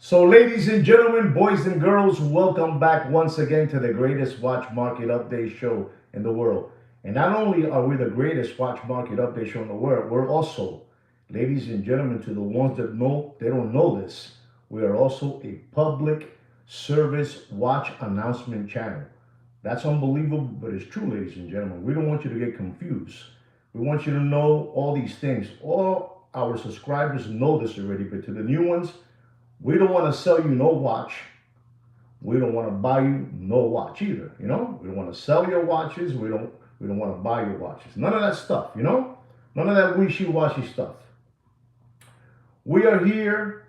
So, ladies and gentlemen, boys and girls, welcome back once again to the greatest watch market update show in the world. And not only are we the greatest watch market update show in the world, we're also, ladies and gentlemen, to the ones that know, they don't know this, we are also a public service watch announcement channel. That's unbelievable, but it's true, ladies and gentlemen. We don't want you to get confused. We want you to know all these things. All our subscribers know this already, but to the new ones, we don't want to sell you no watch. We don't want to buy you no watch either. We don't want to sell your watches. We don't want to buy your watches. None of that stuff. None of that wishy-washy stuff. We are here.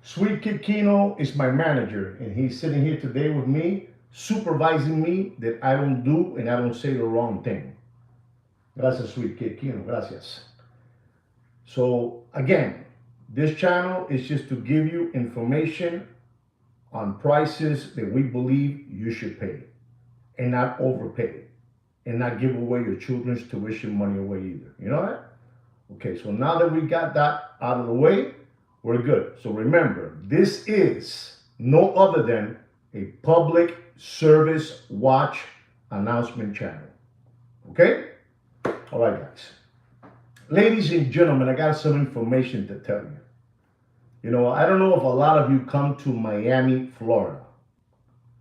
Sweet Kid Kino is my manager, and he's sitting here today with me, supervising me that I don't do and I don't say the wrong thing. Gracias, Sweet Kid Kino. Gracias. So again, this channel is just to give you information on prices that we believe you should pay and not overpay and not give away your children's tuition money away either. You know that? Okay, so now that we got that out of the way, we're good. So remember, this is no other than a public service watch announcement channel. Okay? All right, guys. Ladies and gentlemen, I got some information to tell you. I don't know if a lot of you come to Miami, Florida.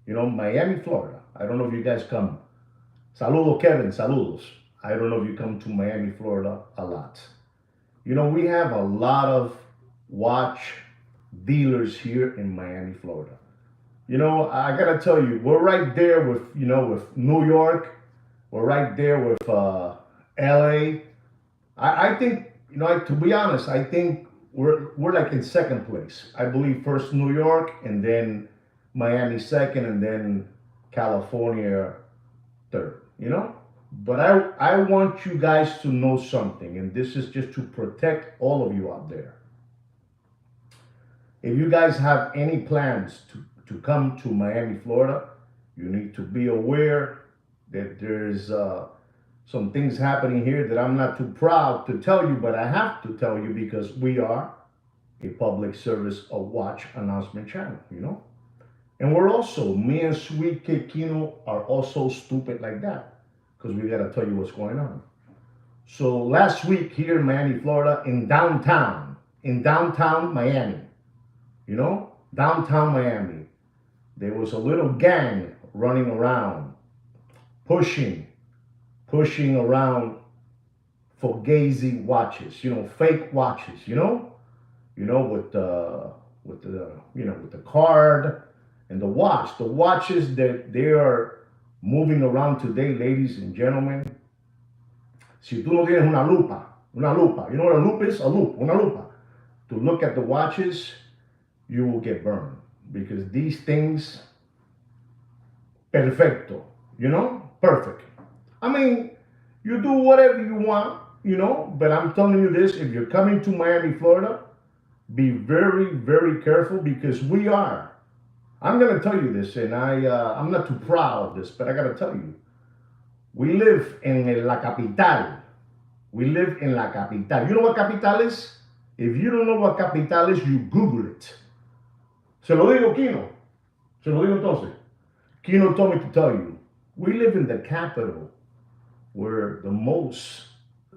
Miami, Florida. I don't know if you guys come. Saludos, Kevin. Saludos. I don't know if you come to Miami, Florida a lot. We have a lot of watch dealers here in Miami, Florida. I gotta tell you, we're right there with New York. We're right there with LA. I think, to be honest, I think we're like in second place. I believe first New York, and then Miami second, and then California third. But I want you guys to know something, and this is just to protect all of you out there. If you guys have any plans to come to Miami, Florida, you need to be aware that there's some things happening here that I'm not too proud to tell you, but I have to tell you because we are a public service a watch announcement channel, And we're also, me and Sweet Kid Kino are also stupid like that because we got to tell you what's going on. So last week here in Miami, Florida, in downtown Miami, downtown Miami, there was a little gang running around, pushing around Fugazi watches, fake watches, with the card and the watch. The watches that they are moving around today, ladies and gentlemen. Si tú no tienes una lupa, you know what a lupa is? Una lupa. To look at the watches, you will get burned because these things, perfecto, perfect. I mean, you do whatever you want, but I'm telling you this, if you're coming to Miami, Florida, be very, very careful because I'm going to tell you this, and I'm not too proud of this, but I got to tell you, we live in La Capital. We live in La Capital. You know what Capital is? If you don't know what Capital is, you Google it. Se lo digo, Kino. Se lo digo entonces. Kino told me to tell you, we live in the capital where the most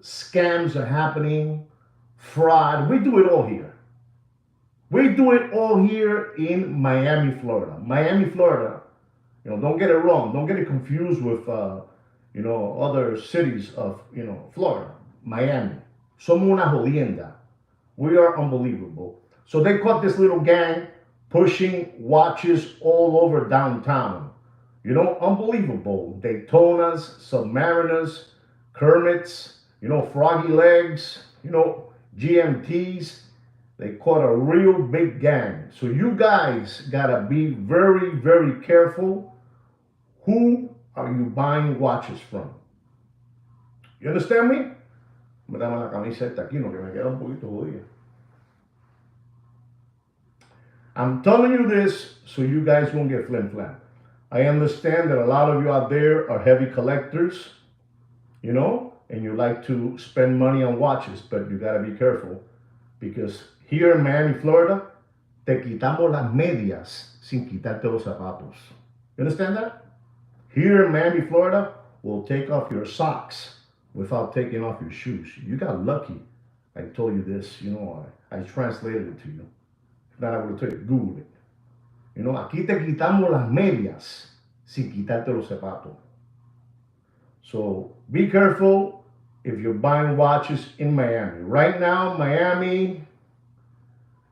scams are happening, fraud. We do it all here. We do it all here in Miami, Florida. Miami, Florida, don't get it wrong. Don't get it confused with, other cities of, Florida. Miami. Somos una jodienda. We are unbelievable. So they caught this little gang pushing watches all over downtown. Unbelievable. Daytonas, Submariners, Kermits, Froggy Legs, GMTs. They caught a real big gang. So you guys gotta be very, very careful. Who are you buying watches from? You understand me? Me dame la camiseta aquí, no que me queda un poquito jodida. I'm telling you this so you guys won't get flim-flam. I understand that a lot of you out there are heavy collectors, and you like to spend money on watches, but you gotta be careful because here in Miami, Florida, te quitamos las medias sin quitarte los zapatos. You understand that? Here in Miami, Florida, we'll take off your socks without taking off your shoes. You got lucky. I told you this, I translated it to you. If not, I would have told you, Google it. Aquí te quitamos las medias sin quitarte los zapatos. So be careful if you're buying watches in Miami. Right now, Miami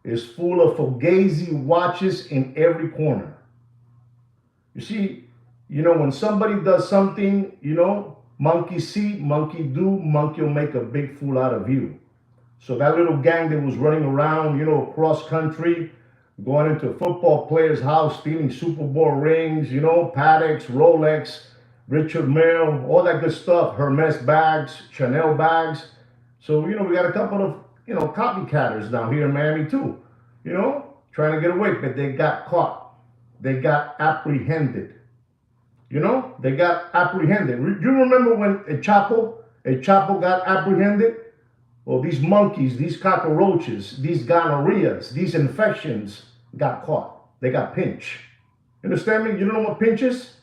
is full of Fugazi watches in every corner. You see, when somebody does something, monkey see, monkey do, monkey will make a big fool out of you. So that little gang that was running around, across country, going into a football player's house, stealing Super Bowl rings, Pateks, Rolex, Richard Mille, all that good stuff, Hermes bags, Chanel bags. So, we got a couple of, copycatters down here in Miami too, trying to get away, but they got caught. They got apprehended. They got apprehended. You remember when a Chapo got apprehended? Well, these monkeys, these cockroaches, these gonorrheas, these infections got caught. They got pinched. You understand me? You don't know what pinch is?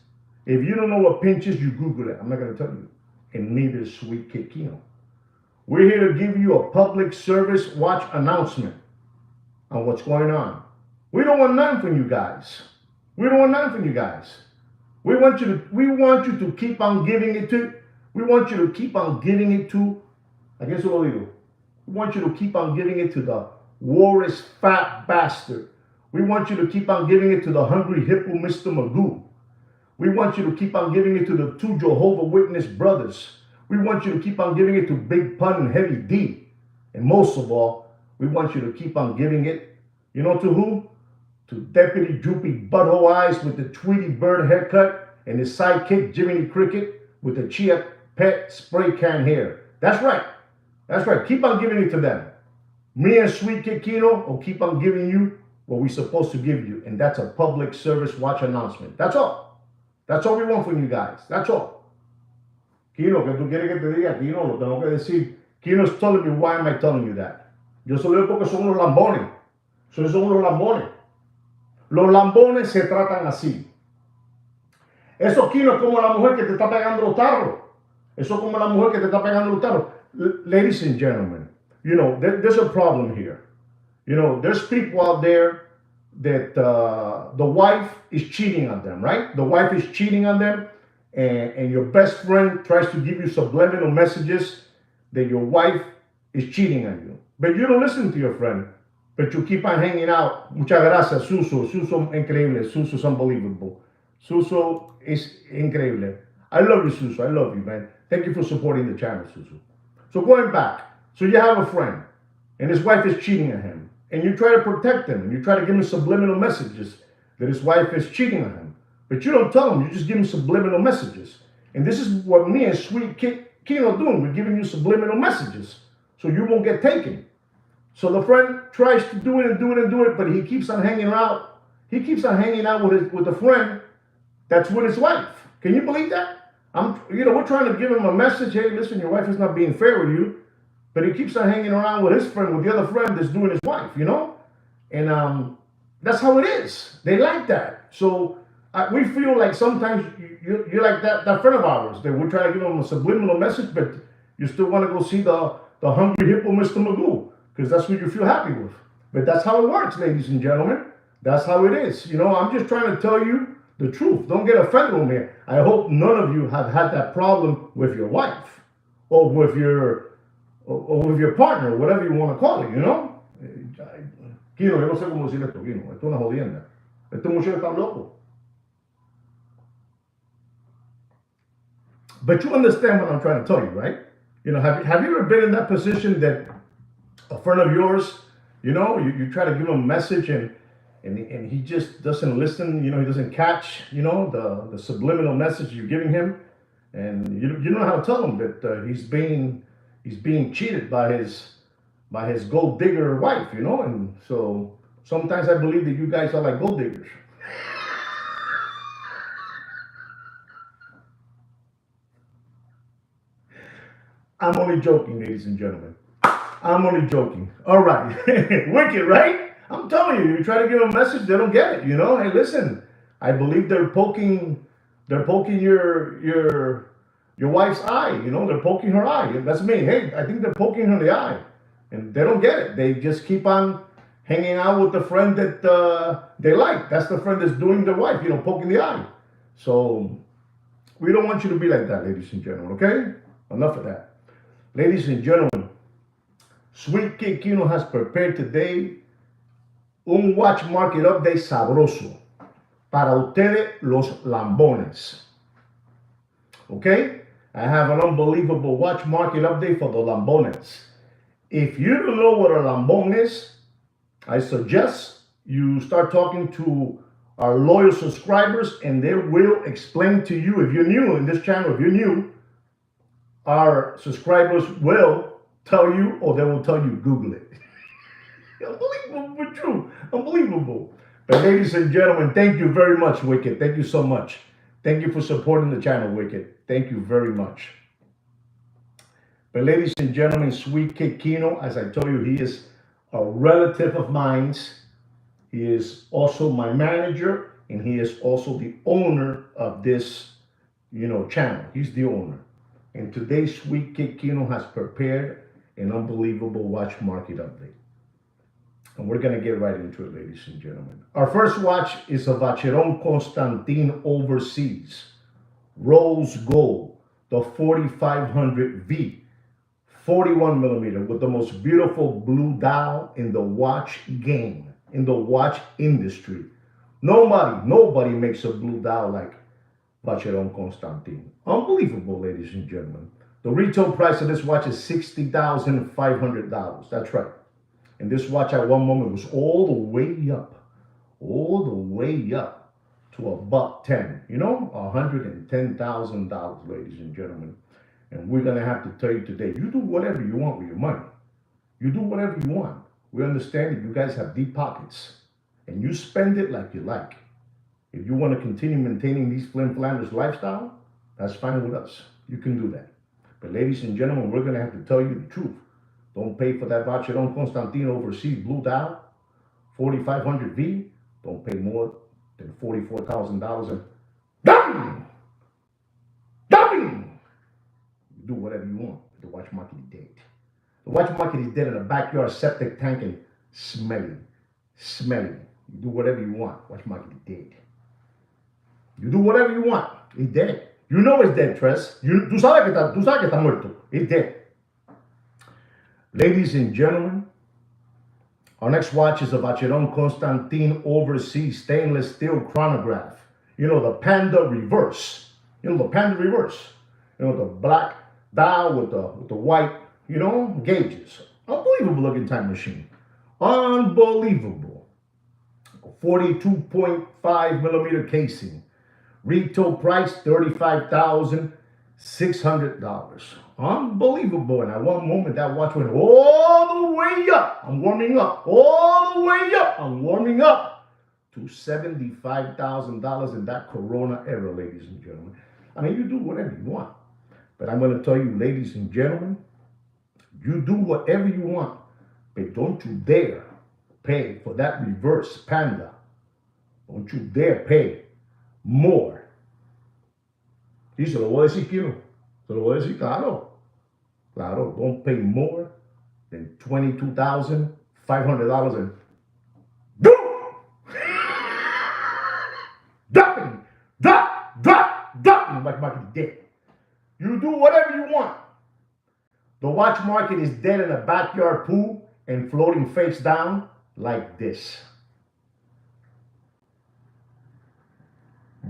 If you don't know what pinch is, you Google it. I'm not going to tell you. And neither is Sweet Kid Kino. We're here to give you a public service watch announcement on what's going on. We don't want nothing from you guys. We don't want nothing from you guys. We want you to keep on giving it to. We want you to keep on giving it to. I guess what we do. We want you to keep on giving it to the Warris fat bastard. We want you to keep on giving it to the hungry hippo, Mr. Magoo. We want you to keep on giving it to the two Jehovah Witness brothers. We want you to keep on giving it to Big Pun and Heavy D. And most of all, we want you to keep on giving it, to who? To Deputy Droopy Butthole Eyes with the Tweety Bird haircut and his sidekick Jiminy Cricket with the Chia Pet spray can hair. That's right. That's right. Keep on giving it to them. Me and Sweet Kid Kino will keep on giving you what we're supposed to give you. And that's a public service watch announcement. That's all. That's all we want from you guys. That's all. Kino, que tú quieres que te diga, Kino, lo tengo que decir. Kino's telling me, why am I telling you that? Yo se lo digo porque son unos lambones. Son unos lambones. Los lambones se tratan así. Eso, Kino, es como la mujer que te está pegando los tarros. Eso es como la mujer que te está pegando los tarros. Ladies and gentlemen, there's a problem here. There's people out there that the wife is cheating on them, right? The wife is cheating on them, and your best friend tries to give you subliminal messages that your wife is cheating on you. But you don't listen to your friend, but you keep on hanging out. Muchas gracias, Suso. Suso increíble. Suso's unbelievable. Suso is increíble. I love you, Suso. I love you, man. Thank you for supporting the channel, Suso. So going back, so you have a friend, and his wife is cheating on him, and you try to protect him, and you try to give him subliminal messages that his wife is cheating on him. But you don't tell him, you just give him subliminal messages. And this is what me and Sweet Kino are doing. We're giving you subliminal messages, so you won't get taken. So the friend tries to do it, but he keeps on hanging out. He keeps on hanging out with a friend that's with his wife. Can you believe that? We're trying to give him a message. Hey, listen, your wife is not being fair with you. But he keeps on hanging around with his friend, with the other friend that's doing his wife, And that's how it is. They like that. So we feel like sometimes you're like that friend of ours that we're trying to give him a subliminal message, but you still want to go see the hungry hippo, Mr. Magoo, because that's what you feel happy with. But that's how it works, ladies and gentlemen. That's how it is. I'm just trying to tell you the truth. Don't get offended with me. I hope none of you have had that problem with your wife or with your partner, whatever you want to call it, Kino, yo no sé cómo decir esto, Kino. Esto es una jodienda. Estos muchachos están locos. But you understand what I'm trying to tell you, right? Have you ever been in that position that a friend of yours, you try to give him a message and he just doesn't listen, he doesn't catch, the subliminal message you're giving him, and you don't know how to tell him that he's being cheated by his gold digger wife, and so sometimes I believe that you guys are like gold diggers. I'm only joking, ladies and gentlemen. I'm only joking. All right. Wicked, right? I'm telling you, you try to give them a message, they don't get it. You know, hey, listen, I believe they're poking your wife's eye. You know, they're poking her eye. That's me. Hey, I think they're poking her in the eye, and they don't get it. They just keep on hanging out with the friend that they like. That's the friend that's doing their wife. You know, poking the eye. So we don't want you to be like that, ladies and gentlemen. Okay, enough of that, ladies and gentlemen. Sweet Kid Kino has prepared today un watch market update sabroso para ustedes los lambones. Okay? I have an unbelievable watch market update for the lambones. If you don't know what a lambone is, I suggest you start talking to our loyal subscribers and they will explain to you. If you're new in this channel, if you're new, our subscribers will tell you, or they will tell you, Google it. Unbelievable, but true. Unbelievable. But ladies and gentlemen, thank you very much, Wicked. Thank you so much. Thank you for supporting the channel, Wicked. Thank you very much. But ladies and gentlemen, Sweet Kid Kino, as I told you, he is a relative of mine. He is also my manager, and he is also the owner of this, channel. He's the owner. And today, Sweet Kid Kino has prepared an unbelievable watch market update. And we're going to get right into it, ladies and gentlemen. Our first watch is a Vacheron Constantin Overseas, rose gold, the 4500V, 41 millimeter, with the most beautiful blue dial in the watch game, in the watch industry. Nobody makes a blue dial like Vacheron Constantin. Unbelievable, ladies and gentlemen. The retail price of this watch is $60,500. That's right. And this watch at one moment was all the way up to $110. $110,000, ladies and gentlemen. And we're gonna have to tell you today, you do whatever you want with your money. You do whatever you want. We understand that you guys have deep pockets, and you spend it like you like. If you want to continue maintaining these flim flammers lifestyle, that's fine with us. You can do that. But ladies and gentlemen, we're gonna have to tell you the truth. Don't pay for that Vacheron Constantin Overseas blue dial, 4500V. Don't pay more than $44,000. And dumping. You do whatever you want. The watch market is dead. The watch market is dead in a backyard septic tank and smelling. You do whatever you want. Watch market is dead. You do whatever you want. It's dead. You know it's dead, Tres. Tú sabes que está muerto. It's dead. Ladies and gentlemen, our next watch is a Vacheron Constantin Overseas stainless steel chronograph. The Panda reverse. The black dial with the white, gauges. Unbelievable looking time machine. Unbelievable. 42.5 millimeter casing. Retail price $35,600. Unbelievable. And at one moment, that watch went all the way up. I'm warming up. All the way up. I'm warming up to $75,000 in that Corona era, ladies and gentlemen. I mean, you do whatever you want. But I'm going to tell you, ladies and gentlemen, you do whatever you want. But don't you dare pay for that reverse Panda. Don't you dare pay more. Sí, se lo voy a decir, Kino. Se lo voy a decir, claro. Claro, don't pay more than $22,500 and drop. The watch market is dead. You do whatever you want. The watch market is dead in a backyard pool and floating face down like this.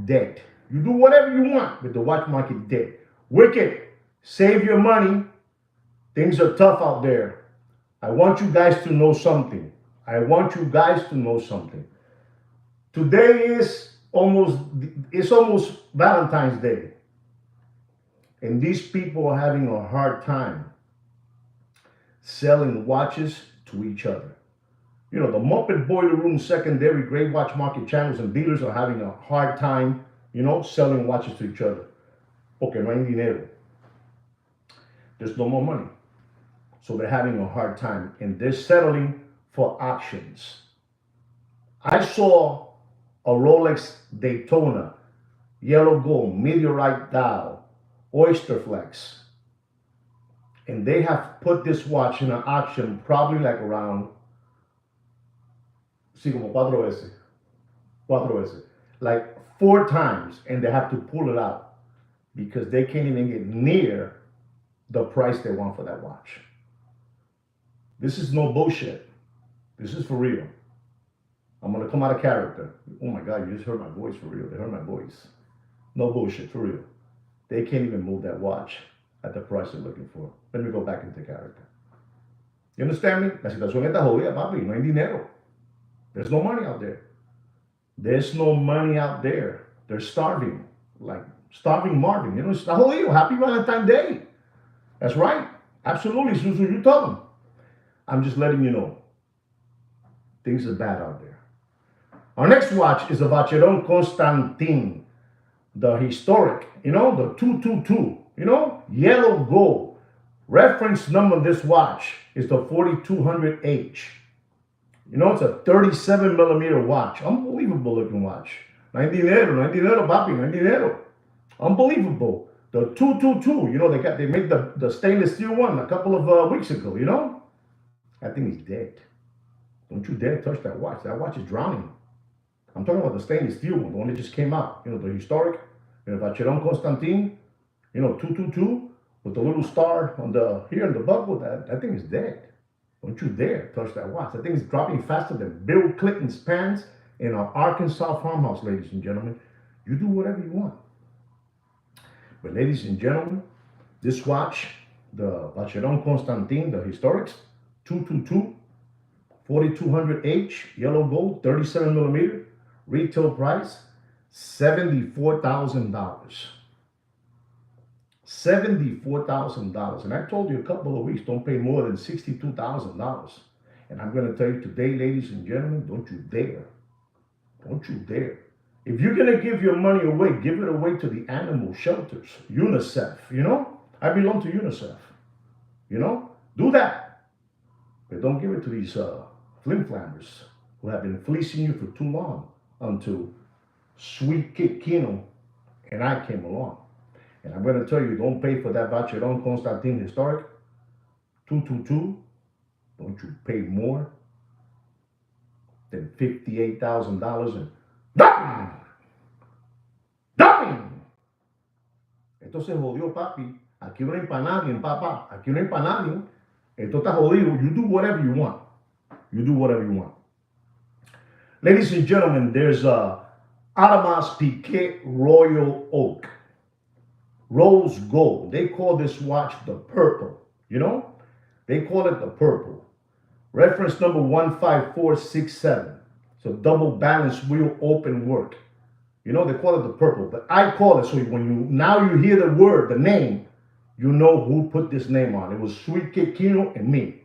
Dead. You do whatever you want, but the watch market is dead. Wicked, save your money. Things are tough out there. I want you guys to know something. Today is almost Valentine's Day. And these people are having a hard time selling watches to each other. The Muppet Boiler Room secondary grade watch market channels and dealers are having a hard time, selling watches to each other. Porque no hay dinero. There's no more money. So they're having a hard time and they're settling for auctions. I saw a Rolex Daytona, yellow gold, meteorite dial, oyster flex, and they have put this watch in an auction probably like around, sí, como cuatro veces, like 4 times, and they have to pull it out because they can't even get near the price they want for that watch. This is no bullshit. This is for real. I'm gonna come out of character. Oh my God, you just heard my voice for real. They heard my voice. No bullshit, for real. They can't even move that watch at the price they're looking for. Let me go back into character. You understand me? La situación está jodida, papi. No hay dinero. There's no money out there. There's no money out there. They're starving. Like starving Marvin. You know, está jodido. Happy Valentine's Day. That's right. Absolutely, Susu, you tell them. I'm just letting you know. Things are bad out there. Our next watch is a Vacheron Constantin, the historic, you know, the 222, you know, yellow gold. Reference number of this watch is the 4200H. You know, it's a 37 millimeter watch. Unbelievable looking watch. No hay dinero, no hay dinero, papi, no hay dinero. Unbelievable. The 222, you know, they made the stainless steel one a couple of weeks ago, you know? That thing is dead. Don't you dare touch that watch. That watch is drowning. I'm talking about the stainless steel one, the one that just came out. You know, the historic, you know, Vacheron Constantin, you know, 222 with the little star on the here in the buckle. That thing is dead. Don't you dare touch that watch. That thing is dropping faster than Bill Clinton's pants in our Arkansas farmhouse, ladies and gentlemen. You do whatever you want. But ladies and gentlemen, this watch, the Vacheron Constantin, the Historics, 222, 4200H, yellow gold, 37 millimeter, retail price, $74,000. $74,000. And I told you a couple of weeks, don't pay more than $62,000. And I'm going to tell you today, ladies and gentlemen, don't you dare. Don't you dare. If you're going to give your money away, give it away to the animal shelters, UNICEF, you know? I belong to UNICEF, you know? Do that. But don't give it to these flim-flammers who have been fleecing you for too long until Sweet Kid Kino and I came along. And I'm going to tell you, don't pay for that Vacheron Constantin Historic 222. Don't you pay more than $58,000 and ¡Dame! ¡Dame! Esto se jodió, papi. Aquí no hay para nadie, papá. Aquí no hay para nadie. Esto está jodido. You do whatever you want. You do whatever you want. Ladies and gentlemen, there's a Audemars Piguet Royal Oak. Rose gold. They call this watch the purple. You know? They call it the purple. Reference number 15467. So double balance wheel open work. You know, they call it the purple, but I call it, so when you hear the word, the name, you know who put this name on. It was Sweet Kid Kino and me.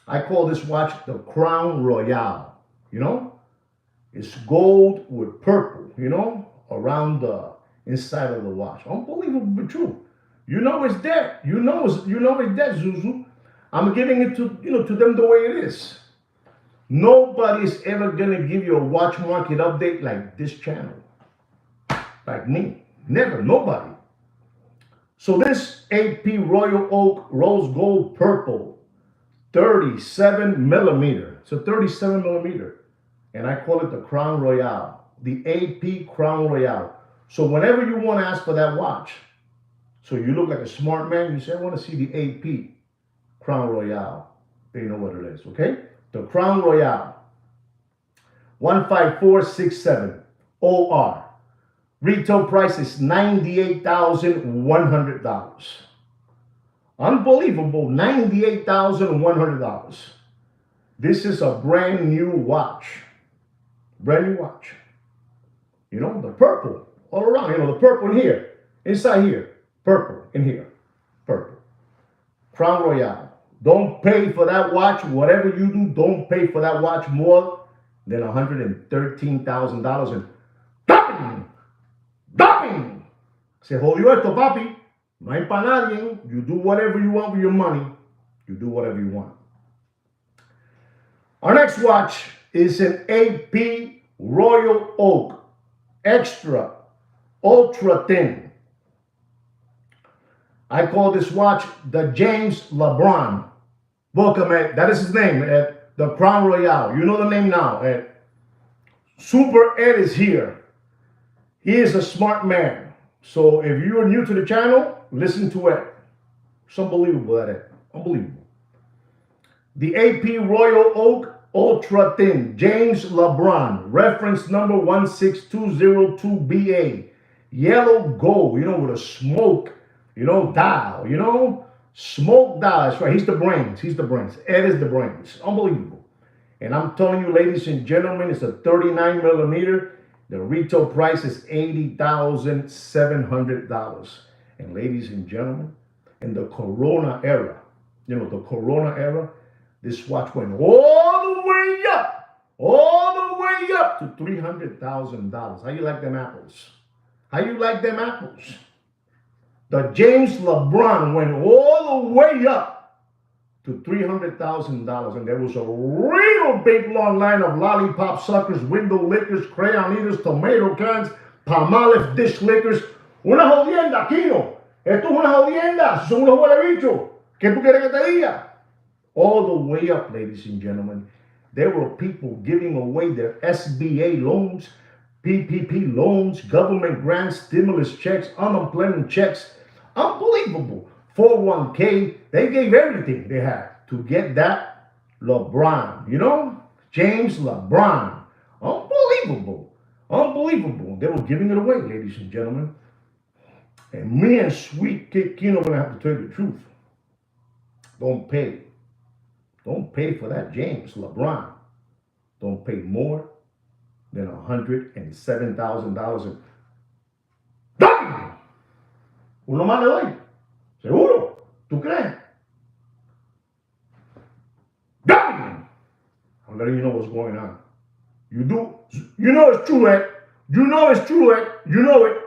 I call this watch the Crown Royale. You know? It's gold with purple, you know, around the inside of the watch. Unbelievable, but true. You know it's dead. You know it's dead, Zuzu. I'm giving it to them the way it is. Nobody's ever gonna give you a watch market update like this channel. Like me. Never, nobody. So this AP Royal Oak Rose Gold Purple, 37 millimeter. So 37 millimeter. And I call it the Crown Royale. The AP Crown Royale. So whenever you want to ask for that watch, so you look like a smart man, you say, I want to see the AP Crown Royale. They know what it is, okay? The Crown Royale, 15467 OR. Retail price is $98,100. Unbelievable, $98,100. This is a brand new watch. Brand new watch. You know, the purple all around. You know, the purple in here, inside here, purple in here, purple. Crown Royale. Don't pay for that watch. Whatever you do, don't pay for that watch more than $113,000. And ¡Dame! Se jodió esto, papi. No hay para nadie. You do whatever you want with your money. You do whatever you want. Our next watch is an AP Royal Oak, extra, ultra thin. I call this watch the James LeBron. Welcome, Ed. That is his name, Ed. The Crown Royale. You know the name now, Ed. Super Ed is here. He is a smart man. So if you are new to the channel, listen to Ed. It's unbelievable, Ed. Unbelievable. The AP Royal Oak Ultra Thin, James LeBron, reference number 16202BA. Yellow gold, you know, with a smoke, you know, dial, you know, smoke dial. That's right. He's the brains. He's the brains. Ed is the brains. Unbelievable. And I'm telling you, ladies and gentlemen, it's a 39 millimeter. The retail price is $80,700. And ladies and gentlemen, in the Corona era, you know, the Corona era, this watch went all the way up to $300,000. How you like them apples? How you like them apples? The James LeBron went all the way up to $300,000, and there was a real big long line of lollipop suckers, window lickers, crayon eaters, tomato cans, palmolive dish lickers. Una jodienda, Kino. Esto es una jodienda. Son unos huele bichos. ¿Qué tú quieres que te diga? All the way up, ladies and gentlemen. There were people giving away their SBA loans, PPP loans, government grants, stimulus checks, unemployment checks. Unbelievable. 401k. They gave everything they had to get that LeBron, you know? James LeBron. Unbelievable. Unbelievable. They were giving it away, ladies and gentlemen. And me and Sweet Kid Kino are going to have to tell you the truth. Don't pay. Don't pay for that James LeBron. Don't pay more than $107,000. ¡Dame! Uno más le doy. ¿Seguro? ¿Tú crees? ¡Dame! I'm letting you know what's going on. You know it's true, Ed. You know it's true, Ed. You know it.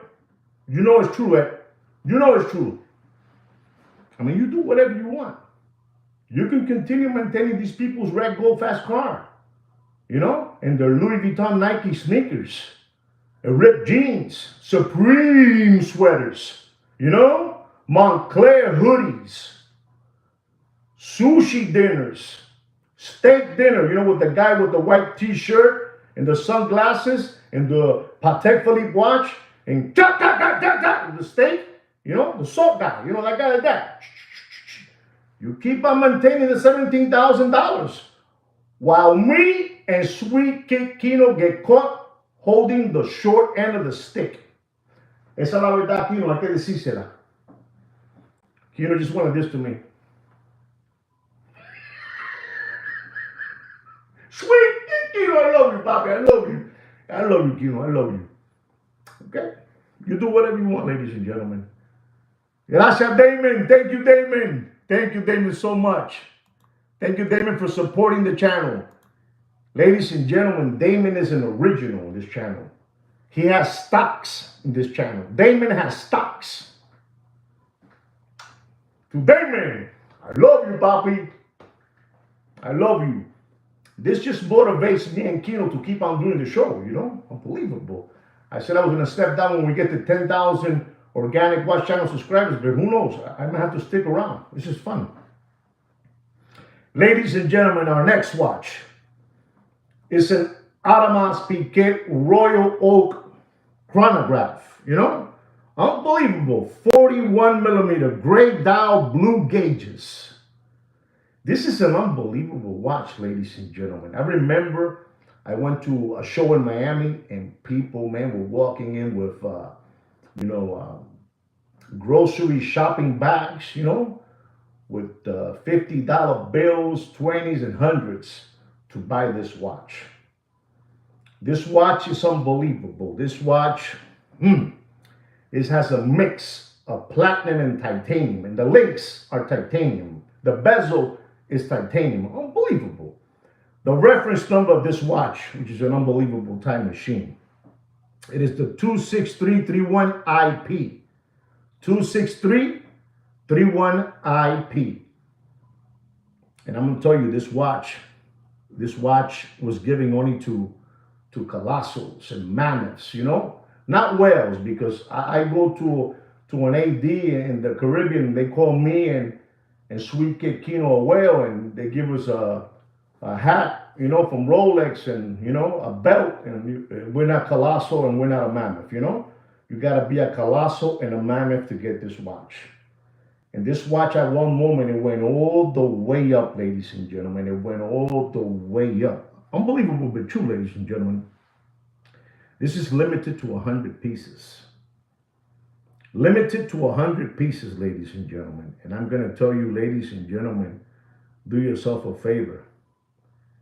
You know it's true, Ed. You know it's true. I mean, you do whatever you want. You can continue maintaining these people's red gold fast car, you know, and their Louis Vuitton Nike sneakers, and ripped jeans, Supreme sweaters, you know, Montclair hoodies, sushi dinners, steak dinner, you know, with the guy with the white t-shirt and the sunglasses and the Patek Philippe watch and the steak, you know, the salt guy, you know, that guy like that. You keep on maintaining the $17,000 while me and Sweet Kid Kino get caught holding the short end of the stick. Esa es la verdad, Kino, hay que decírsela. Kino just wanted this to me. Sweet Kid Kino, I love you, Papi. I love you. I love you, Kino. I love you. Okay? You do whatever you want, ladies and gentlemen. Gracias, Damon. Thank you, Damon. Thank you, Damon, so much. Thank you, Damon, for supporting the channel. Ladies and gentlemen, Damon is an original in this channel. He has stocks in this channel. Damon has stocks. To Damon, I love you, Papi. I love you. This just motivates me and Kino to keep on doing the show, you know? Unbelievable. I said I was going to step down when we get to 10,000 organic watch channel subscribers, but who knows? I might have to stick around. This is fun. Ladies and gentlemen, our next watch is an Audemars Piguet Royal Oak chronograph. You know? Unbelievable. 41 millimeter gray dial blue gauges. This is an unbelievable watch, ladies and gentlemen. I remember I went to a show in Miami and people, man, were walking in with grocery shopping bags, you know, with $50 bills, 20s, and 100s to buy this watch. This watch is unbelievable. This watch, it has a mix of platinum and titanium, and the links are titanium. The bezel is titanium. Unbelievable. The reference number of this watch, which is an unbelievable time machine, it is the 26331IP. 26331IP. And I'm going to tell you, this watch This watch was giving only to colossals and mammoths, not whales, because I go to an AD in the Caribbean. They call me and Sweet Kid Kino a whale, and they give us a hat, from Rolex, and a belt, and we're not colossal and we're not a mammoth. You got to be a colossal and a mammoth to get this watch. And this watch, at one moment, it went all the way up, ladies and gentlemen. It went all the way up. Unbelievable, but true, ladies and gentlemen. This is limited to 100 pieces. Limited to 100 pieces, ladies and gentlemen. And I'm going to tell you, ladies and gentlemen, do yourself a favor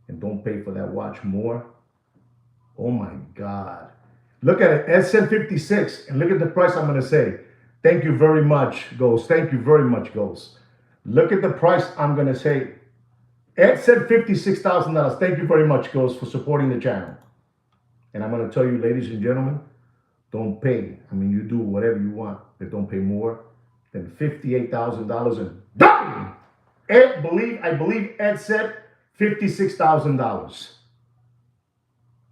and don't pay for that watch more. Oh my God. Look at it. It said 56, and look at the price I'm going to say. Thank you very much, Ghost. Thank you very much, Ghost. Look at the price I'm going to say. Ed said $56,000. Thank you very much, Ghost, for supporting the channel. And I'm going to tell you, ladies and gentlemen, don't pay. I mean, you do whatever you want, but don't pay more than $58,000. And bang! I believe Ed said $56,000.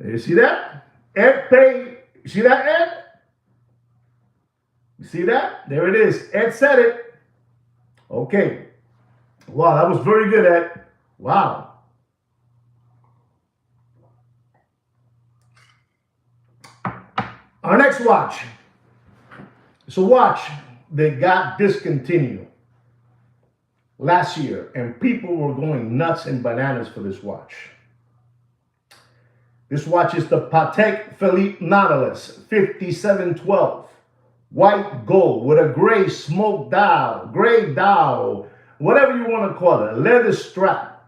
You see that? Ed paid. You see that, Ed? You see that? There it is. Ed said it. Okay. Wow, that was very good, Ed. Wow. Our next watch. It's a watch that got discontinued last year, and people were going nuts and bananas for this watch. This watch is the Patek Philippe Nautilus 5712. White gold with a gray smoke dial, gray dial, whatever you want to call it, a leather strap.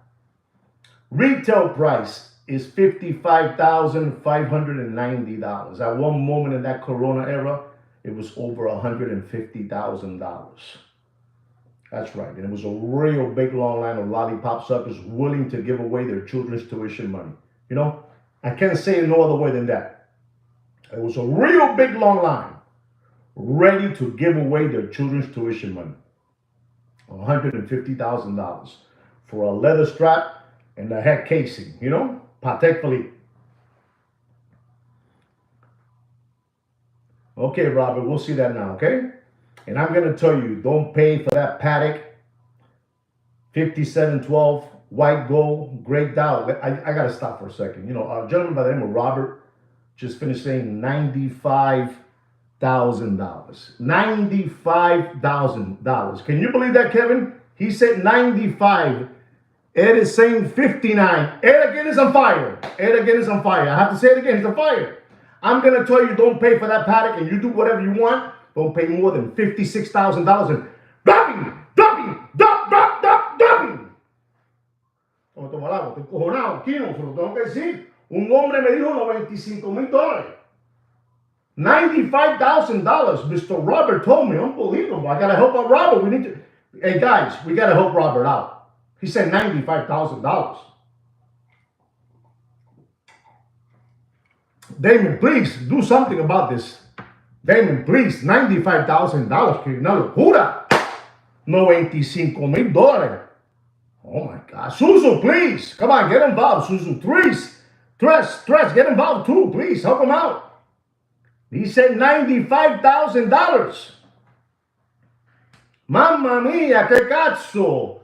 Retail price is $55,590. At one moment in that Corona era, it was over $150,000. That's right. And it was a real big long line of lollipop suckers willing to give away their children's tuition money. I can't say it no other way than that. It was a real big long line ready to give away their children's tuition money. $150,000 for a leather strap and a head casing, Patek Philippe. Okay, Robert, we'll see that now, okay? And I'm going to tell you, don't pay for that Patek 5712 white gold, great dial. I got to stop for a second. A gentleman by the name of Robert just finished saying $95,000. $95,000. Can you believe that, Kevin? He said 95. Ed is saying 59. Ed again is on fire. Ed again is on fire. I have to say it again. He's on fire. I'm going to tell you, don't pay for that Patek, and you do whatever you want. Don't pay more than $56,000. And dumping. Toma el agua, estoy cojonado, Kino, se lo tengo que decir. Un hombre me dijo $95,000. $95,000. Mr. Robert told me. Unbelievable. I got to help out Robert. Hey, guys, we got to help Robert out. He said $95,000. Damon, please do something about this. Damon, please. $95,000. Que una locura. $95,000. Oh my God. Suzu, please. Come on, get involved. Suzu, Tres, get involved too. Please, help him out. He said $95,000. Mamma mia, che cazzo.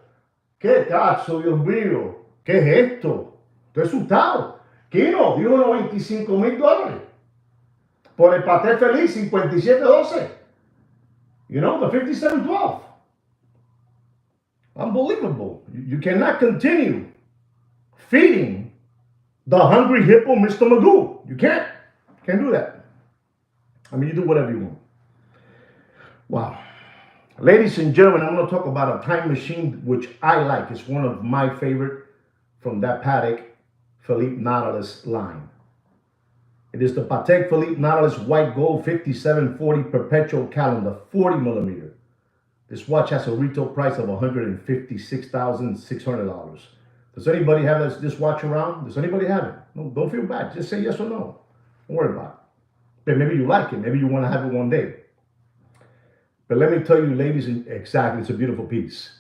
Che cazzo, Dios mío. ¿Qué es esto? Estoy asustado. Kino, dijo $95,000. Por el Patek Philippe 5712. The 5712. Unbelievable. You cannot continue feeding the hungry hippo, Mr. Magoo. You can't. Can't do that. I mean, you do whatever you want. Wow. Ladies and gentlemen, I'm going to talk about a time machine which I like. It's one of my favorite from that Patek Philippe Nautilus line. It is the Patek Philippe Nautilus White Gold 5740 Perpetual Calendar, 40 millimeter. This watch has a retail price of $156,600. Does anybody have this watch around? Does anybody have it? No, don't feel bad. Just say yes or no. Don't worry about it. But maybe you like it. Maybe you want to have it one day. But let me tell you, ladies, exactly, it's a beautiful piece.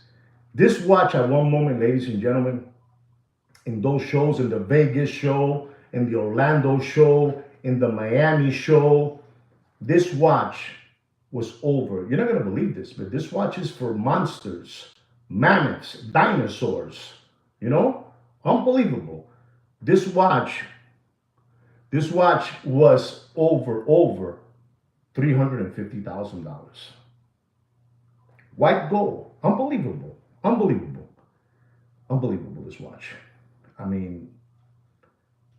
This watch at one moment, ladies and gentlemen, in those shows, in the Vegas show, in the Orlando show, in the Miami show. This watch was over. You're not going to believe this, but this watch is for monsters, mammoths, dinosaurs. You know, unbelievable. This watch was over $350,000. White gold, unbelievable, unbelievable, unbelievable. This watch. I mean,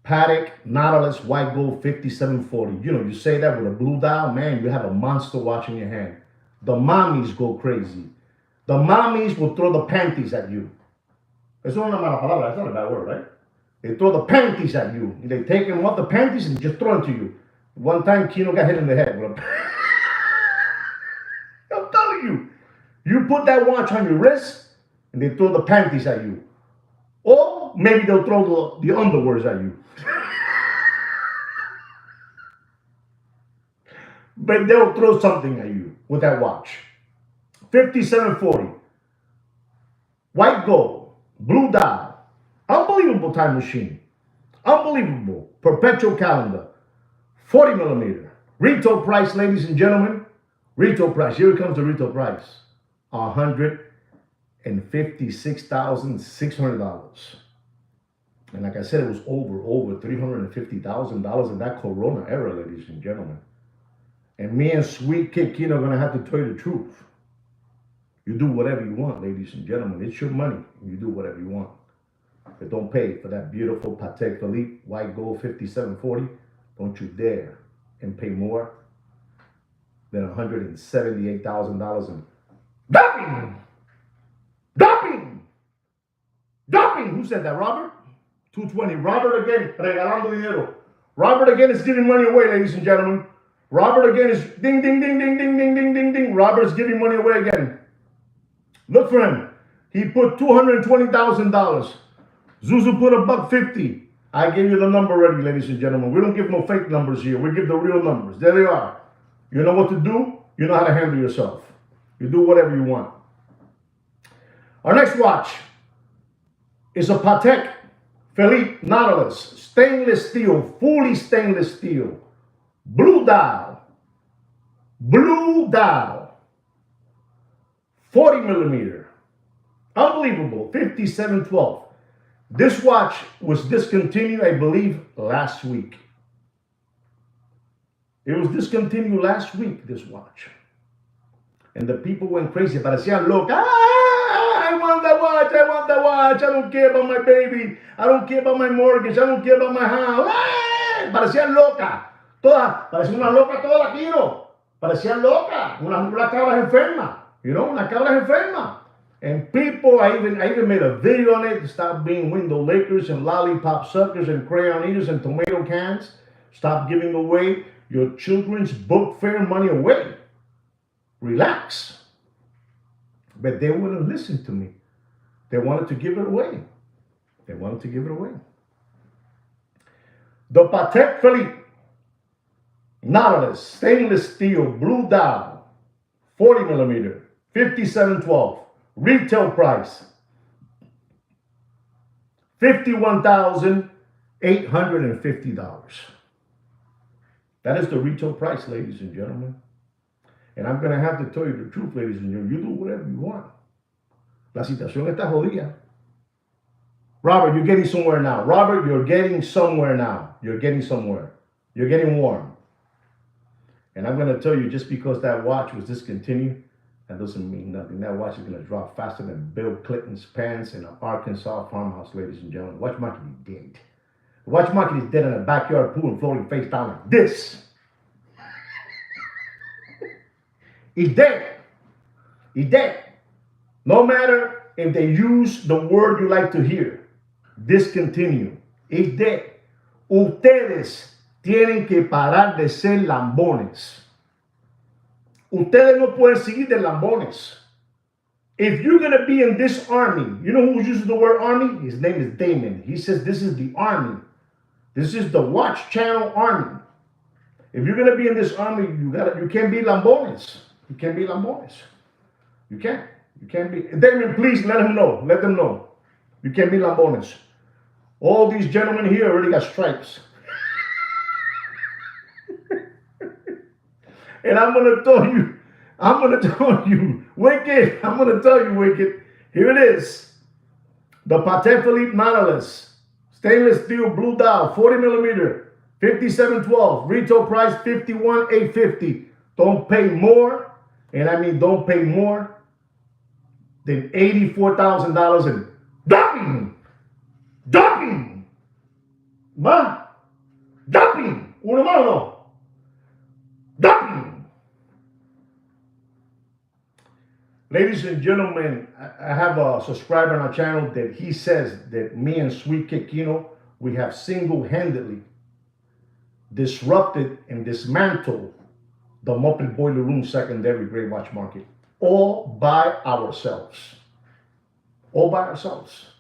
Patek Nautilus white gold 5740. You know, you say that with a blue dial, man, you have a monster watch in your hand. The mommies go crazy. The mommies will throw the panties at you. It's not a mala palabra, it's not a bad word, right? They throw the panties at you. They take them off the panties and just throw them to you. One time, Kino got hit in the head. I'm telling you, you put that watch on your wrist and they throw the panties at you. Or maybe they'll throw the underwears at you. But they'll throw something at you with that watch. 5740. White gold. Blue dial. Unbelievable time machine. Unbelievable. Perpetual calendar. 40 millimeter. Retail price, ladies and gentlemen. Retail price. Here it comes the retail price. $156,600. And like I said, it was over $350,000 in that Corona era, ladies and gentlemen. And me and Sweet Kid Kino are going to have to tell you the truth. You do whatever you want, ladies and gentlemen. It's your money. You do whatever you want. But don't pay for that beautiful Patek Philippe white gold 5740. Don't you dare and pay more than $178,000 in doping! Doping! Doping! Who said that, Robert? 220. Robert again, regalando dinero. Robert again is giving money away, ladies and gentlemen. Robert again is ding, ding, ding, ding, ding, ding, ding, ding, ding. Robert's giving money away again. Look for him. He put $220,000. Zuzu put $150. I gave you the number already, ladies and gentlemen. We don't give no fake numbers here. We give the real numbers. There they are. You know what to do. You know how to handle yourself. You do whatever you want. Our next watch is a Patek Philippe Nautilus. Stainless steel. Fully stainless steel. Blue dial. Blue dial. 40 millimeter. Unbelievable. 5712. This watch was discontinued, I believe, last week. It was discontinued last week, this watch. And the people went crazy. Parecían locos. Ah, I want that watch. I want that watch. I don't care about my baby. I don't care about my mortgage. I don't care about my house. Ah, parecían locas. Todas. Parecía una loca toda aquí, ¿no? Parecían locas. Una cabra enferma. You know, una cabra enferma. And people, I even made a video on it to stop being window lickers and lollipop suckers and crayon eaters and tomato cans. Stop giving away your children's book fair money away. Relax. But they wouldn't listen to me. They wanted to give it away. They wanted to give it away. The Patek Philippe Nautilus stainless steel blue dial 40 millimeter 5712. Retail price $51,850. That is the retail price, ladies and gentlemen. And I'm going to have to tell you the truth, ladies and gentlemen. You do whatever you want. La situación está jodida. Robert, you're getting somewhere now. Robert, you're getting somewhere now. You're getting somewhere. You're getting warm. And I'm going to tell you, just because that watch was discontinued, that doesn't mean nothing. That watch is going to drop faster than Bill Clinton's pants in an Arkansas farmhouse, ladies and gentlemen. Watch market is dead. The watch market is dead in a backyard pool and floating face down like this. He's dead. He's dead. No matter if they use the word you like to hear, discontinue. He's dead. Ustedes tienen que parar de ser lambones. Ustedes no pueden seguir de lambones. If you're going to be in this army, you know who uses the word army? His name is Damon. He says this is the army. This is the Watch Channel army. If you're going to be in this army, you can't be lambones. You can't be lambones. You can't. You can't be. Damon, please let him know. Let them know. You can't be lambones. All these gentlemen here already got stripes. And I'm gonna tell you, Wicked, I'm gonna tell you, Wicked, here it is. The Patek Philippe Nautilus, stainless steel blue dial, 40 millimeter, 5712, retail price 51,850. Don't pay more, and I mean don't pay more than $84,000 in dumping, ma, dumping, uno mano, dumping. Ladies and gentlemen, I have a subscriber on our channel that he says that me and Sweet Kid Kino, we have single-handedly disrupted and dismantled the Muppet Boiler Room secondary gray watch market all by ourselves. All by ourselves.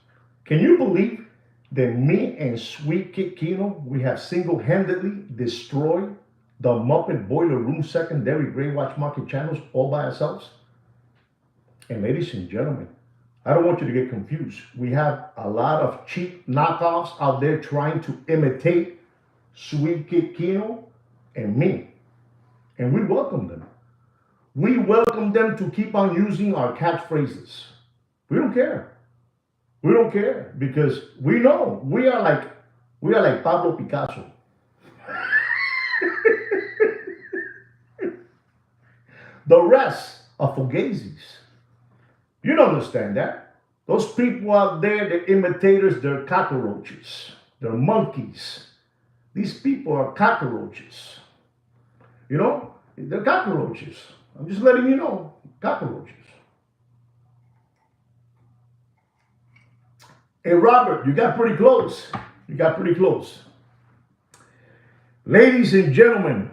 Can you believe that me and Sweet Kid Kino, we have single-handedly destroyed the Muppet Boiler Room secondary gray watch market channels all by ourselves? And ladies and gentlemen, I don't want you to get confused. We have a lot of cheap knockoffs out there trying to imitate Sweet Kid Kino and me. And we welcome them. We welcome them to keep on using our catchphrases. We don't care. We don't care because we know we are like Pablo Picasso. The rest are fugazis. You don't understand that. Those people out there, the imitators, they're cockroaches. They're monkeys. These people are cockroaches. You know, they're cockroaches. I'm just letting you know, cockroaches. Hey, Robert, you got pretty close. You got pretty close. Ladies and gentlemen,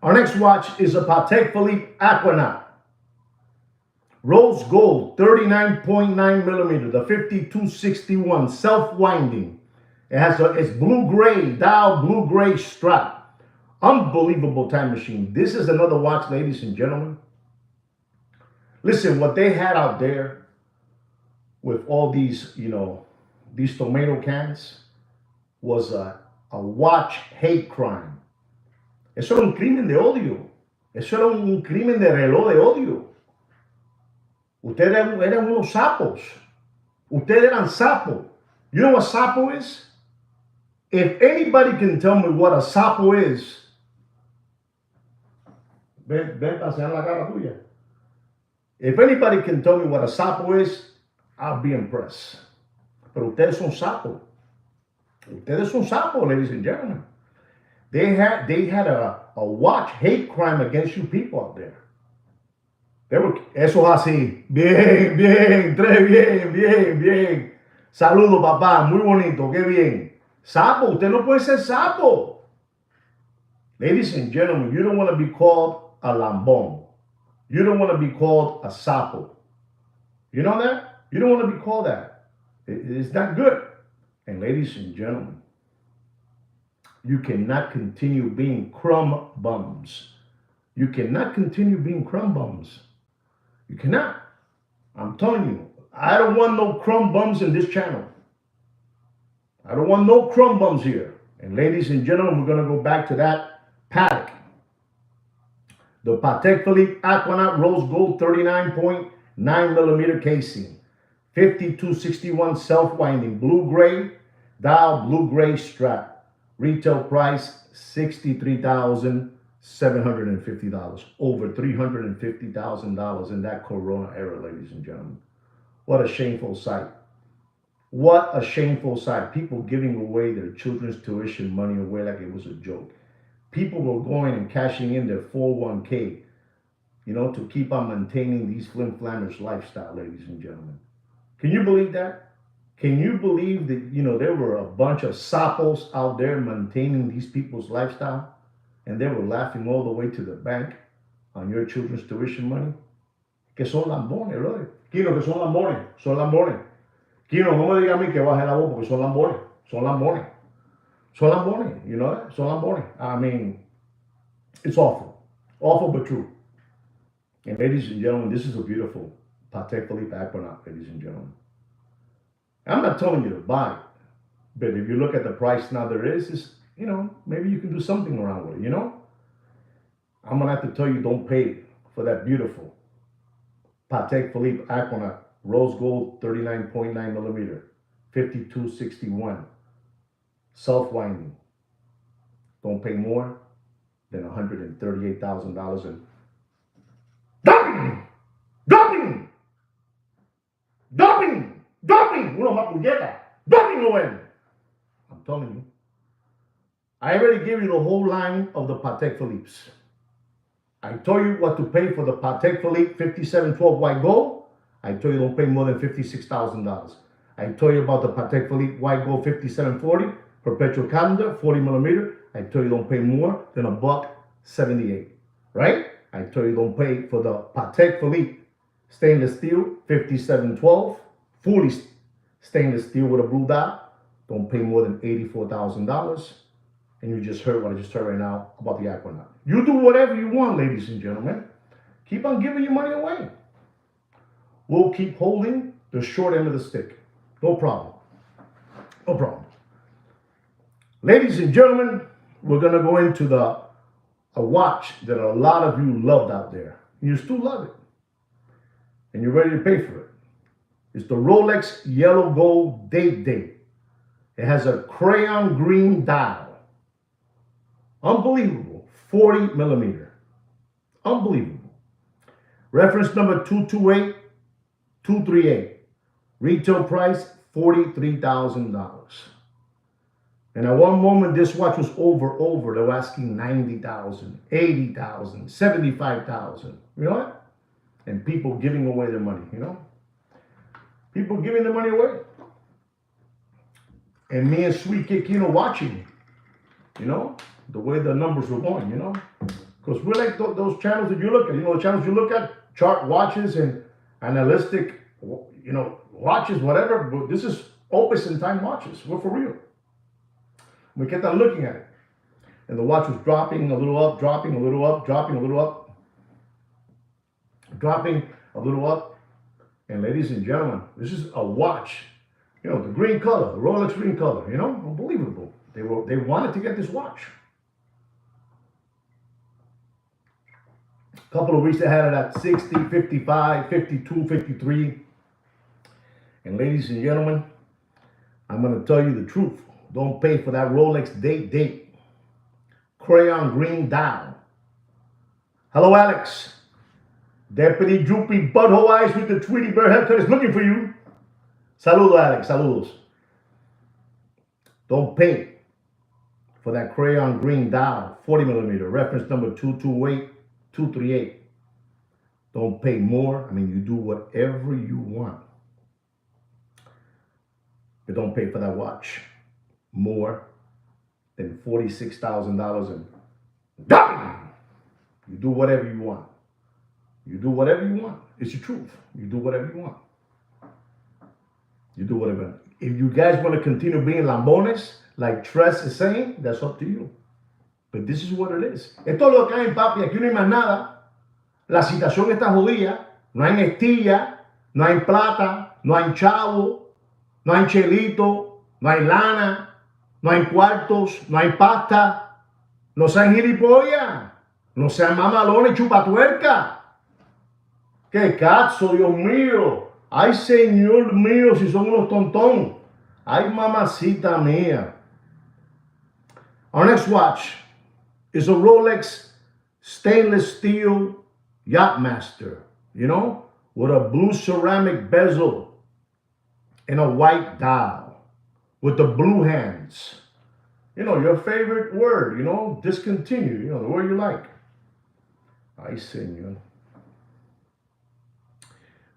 our next watch is a Patek Philippe Aquanaut. Rose gold, 39.9 millimeter, the 5261, self-winding. It's blue-gray, dial blue-gray strap. Unbelievable time machine. This is another watch, ladies and gentlemen. Listen, what they had out there with all these, these tomato cans was a watch hate crime. Eso era un crimen de odio. Eso era un crimen de reloj de odio. Ustedes eran unos sapos. Ustedes eran sapos. You know what sapo is? If anybody can tell me what a sapo is, ven, pasear la cara tuya. If anybody can tell me what a sapo is, I'll be impressed. Pero ustedes son sapos. Ustedes son sapos, ladies and gentlemen. They had a watch hate crime against you people out there. Eso es así. Bien, bien. Saludos, papá. Muy bonito. Qué bien. Sapo. Usted no puede ser sapo. Ladies and gentlemen, you don't want to be called a lambón. You don't want to be called a sapo. You know that? You don't want to be called that. It's not good. And ladies and gentlemen, you cannot continue being crumb bums. You cannot continue being crumb bums. You cannot. I'm telling you, I don't want no crumb bums in this channel. I don't want no crumb bums here. And ladies and gentlemen, we're going to go back to that Patek. The Patek Philippe Aquanaut Rose Gold 39.9 millimeter casing. 5261 self-winding. Blue-gray, dial blue-gray strap. Retail price $63,750. Over $350,000 in that Corona era, ladies and gentlemen. What a shameful sight. What a shameful sight. People giving away their children's tuition money away like it was a joke. People were going and cashing in their 401k, to keep on maintaining these flim-flammers lifestyle, ladies and gentlemen. Can you believe that? Can you believe that, there were a bunch of sapos out there maintaining these people's lifestyle? And they were laughing all the way to the bank on your children's tuition money? Que son lambones, brother. Kino, que son lambones. Son lambones. Kino, no me diga a mí que baje la voz porque son lambones. Son lambones. Son lambones. You know that? Son lambones. I mean, it's awful. Awful but true. And ladies and gentlemen, this is a beautiful Patek Philippe Aquanaut, ladies and gentlemen. I'm not telling you to buy it. But if you look at the price now there is, maybe you can do something around with it, I'm gonna have to tell you, don't pay for that beautiful Patek Philippe Aquanaut, rose gold, 39.9 millimeter, 5261, self-winding. Don't pay more than $138,000 in dumping, dumping, dumping, dumping. Uno más puñeta, dumping lo ven. I'm telling you. I already gave you the whole line of the Patek Philippe's. I told you what to pay for the Patek Philippe 5712 white gold. I told you don't pay more than $56,000. I told you about the Patek Philippe white gold 5740 perpetual calendar 40 millimeter. I told you don't pay more than $178, right? I told you don't pay for the Patek Philippe stainless steel 5712 fully stainless steel with a blue dot. Don't pay more than $84,000. And you just heard what I just heard right now about the Aquanaut. You do whatever you want, ladies and gentlemen. Keep on giving your money away. We'll keep holding the short end of the stick. No problem. No problem. Ladies and gentlemen, we're going to go into a watch that a lot of you loved out there. You still love it. And you're ready to pay for it. It's the Rolex Yellow Gold Date. It has a crayon green dial. Unbelievable. 40 millimeter. Unbelievable. Reference number 228238. Retail price $43,000. And at one moment this watch was over. They were asking $90,000, $80,000, $75,000. You know what? And people giving away their money, People giving their money away. And me and Sweet Kikino watching, the way the numbers were going, Because we're like those channels that you look at, the channels you look at, chart watches and analytic, watches, whatever. But this is opus in time watches. We're for real. We kept on looking at it. And the watch was dropping a little up, dropping a little up, dropping a little up, dropping a little up. And ladies and gentlemen, this is a watch. The green color, the Rolex green color, unbelievable. They wanted to get this watch. A couple of weeks they had it at 60, 55, 52, 53. And ladies and gentlemen, I'm going to tell you the truth. Don't pay for that Rolex date. Crayon green dial. Hello, Alex. Deputy Droopy Butthole Eyes with the Tweety Bird haircut is looking for you. Saludos, Alex. Saludos. Don't pay for that crayon green dial, 40 millimeter, reference number 228238. Don't pay more. You do whatever you want. But don't pay for that watch more than $46,000 and you do whatever you want. You do whatever you want. It's the truth. You do whatever you want. You do whatever. If you guys want to continue being lambones, like Tress is saying, that's up to you. But this is what it is. Esto es lo que hay, papi. Aquí no hay más nada. La situación está jodida. No hay estilla, no hay plata, no hay chavo, no hay chelito, no hay lana, no hay cuartos, no hay pasta. No sean gilipollas. No sean mamalones chupatuerca. ¡Qué cazo, Dios mío! ¡Ay, Señor mío, si son unos tontón! ¡Ay, mamacita mía! Our next watch is a Rolex stainless steel Yacht-Master, with a blue ceramic bezel and a white dial with the blue hands. Your favorite word, discontinue, the word you like. Ay, Señor.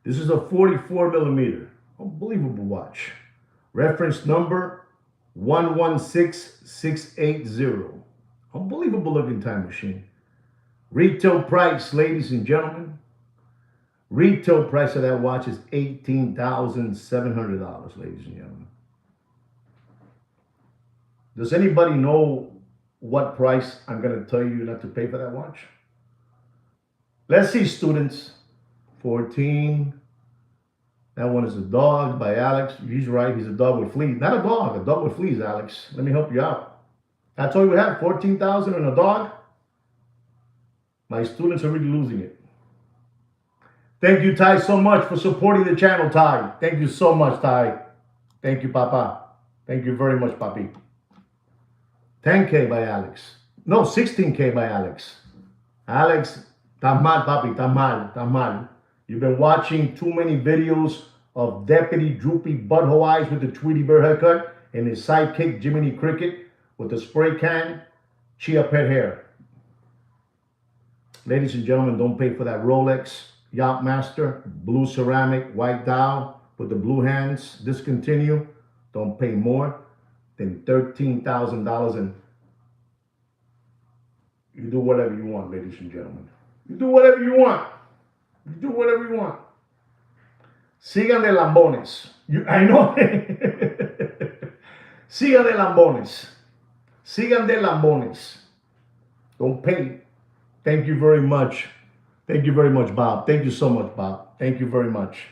This is a 44 millimeter. Unbelievable watch. Reference number 116680. Unbelievable looking time machine. Retail price, ladies and gentlemen. Retail price of that watch is $18,700, ladies and gentlemen. Does anybody know what price I'm going to tell you not to pay for that watch? Let's see, students. 14. That one is a dog by Alex. He's right. He's a dog with fleas. Not a dog with fleas, Alex. Let me help you out. I told you we have 14,000 and a dog. My students are really losing it. Thank you, Ty, so much for supporting the channel, Ty. Thank you so much, Ty. Thank you, Papa. Thank you very much, Papi. 10K by Alex. No, 16K by Alex. Alex, está mal, papi, está mal, está mal. You've been watching too many videos of Deputy Droopy Butthole Eyes with the Tweety Bird haircut and his sidekick Jiminy Cricket with the spray can Chia Pet hair. Ladies and gentlemen, don't pay for that Rolex Yacht-Master, blue ceramic, white dial with the blue hands, discontinue. Don't pay more than $13,000, and you do whatever you want, ladies and gentlemen. You do whatever you want. You do whatever you want. Sigan de lambones. I know. Sigan de lambones. Sigan de lambones. Don't pay. Thank you very much. Thank you very much, Bob. Thank you so much, Bob. Thank you very much.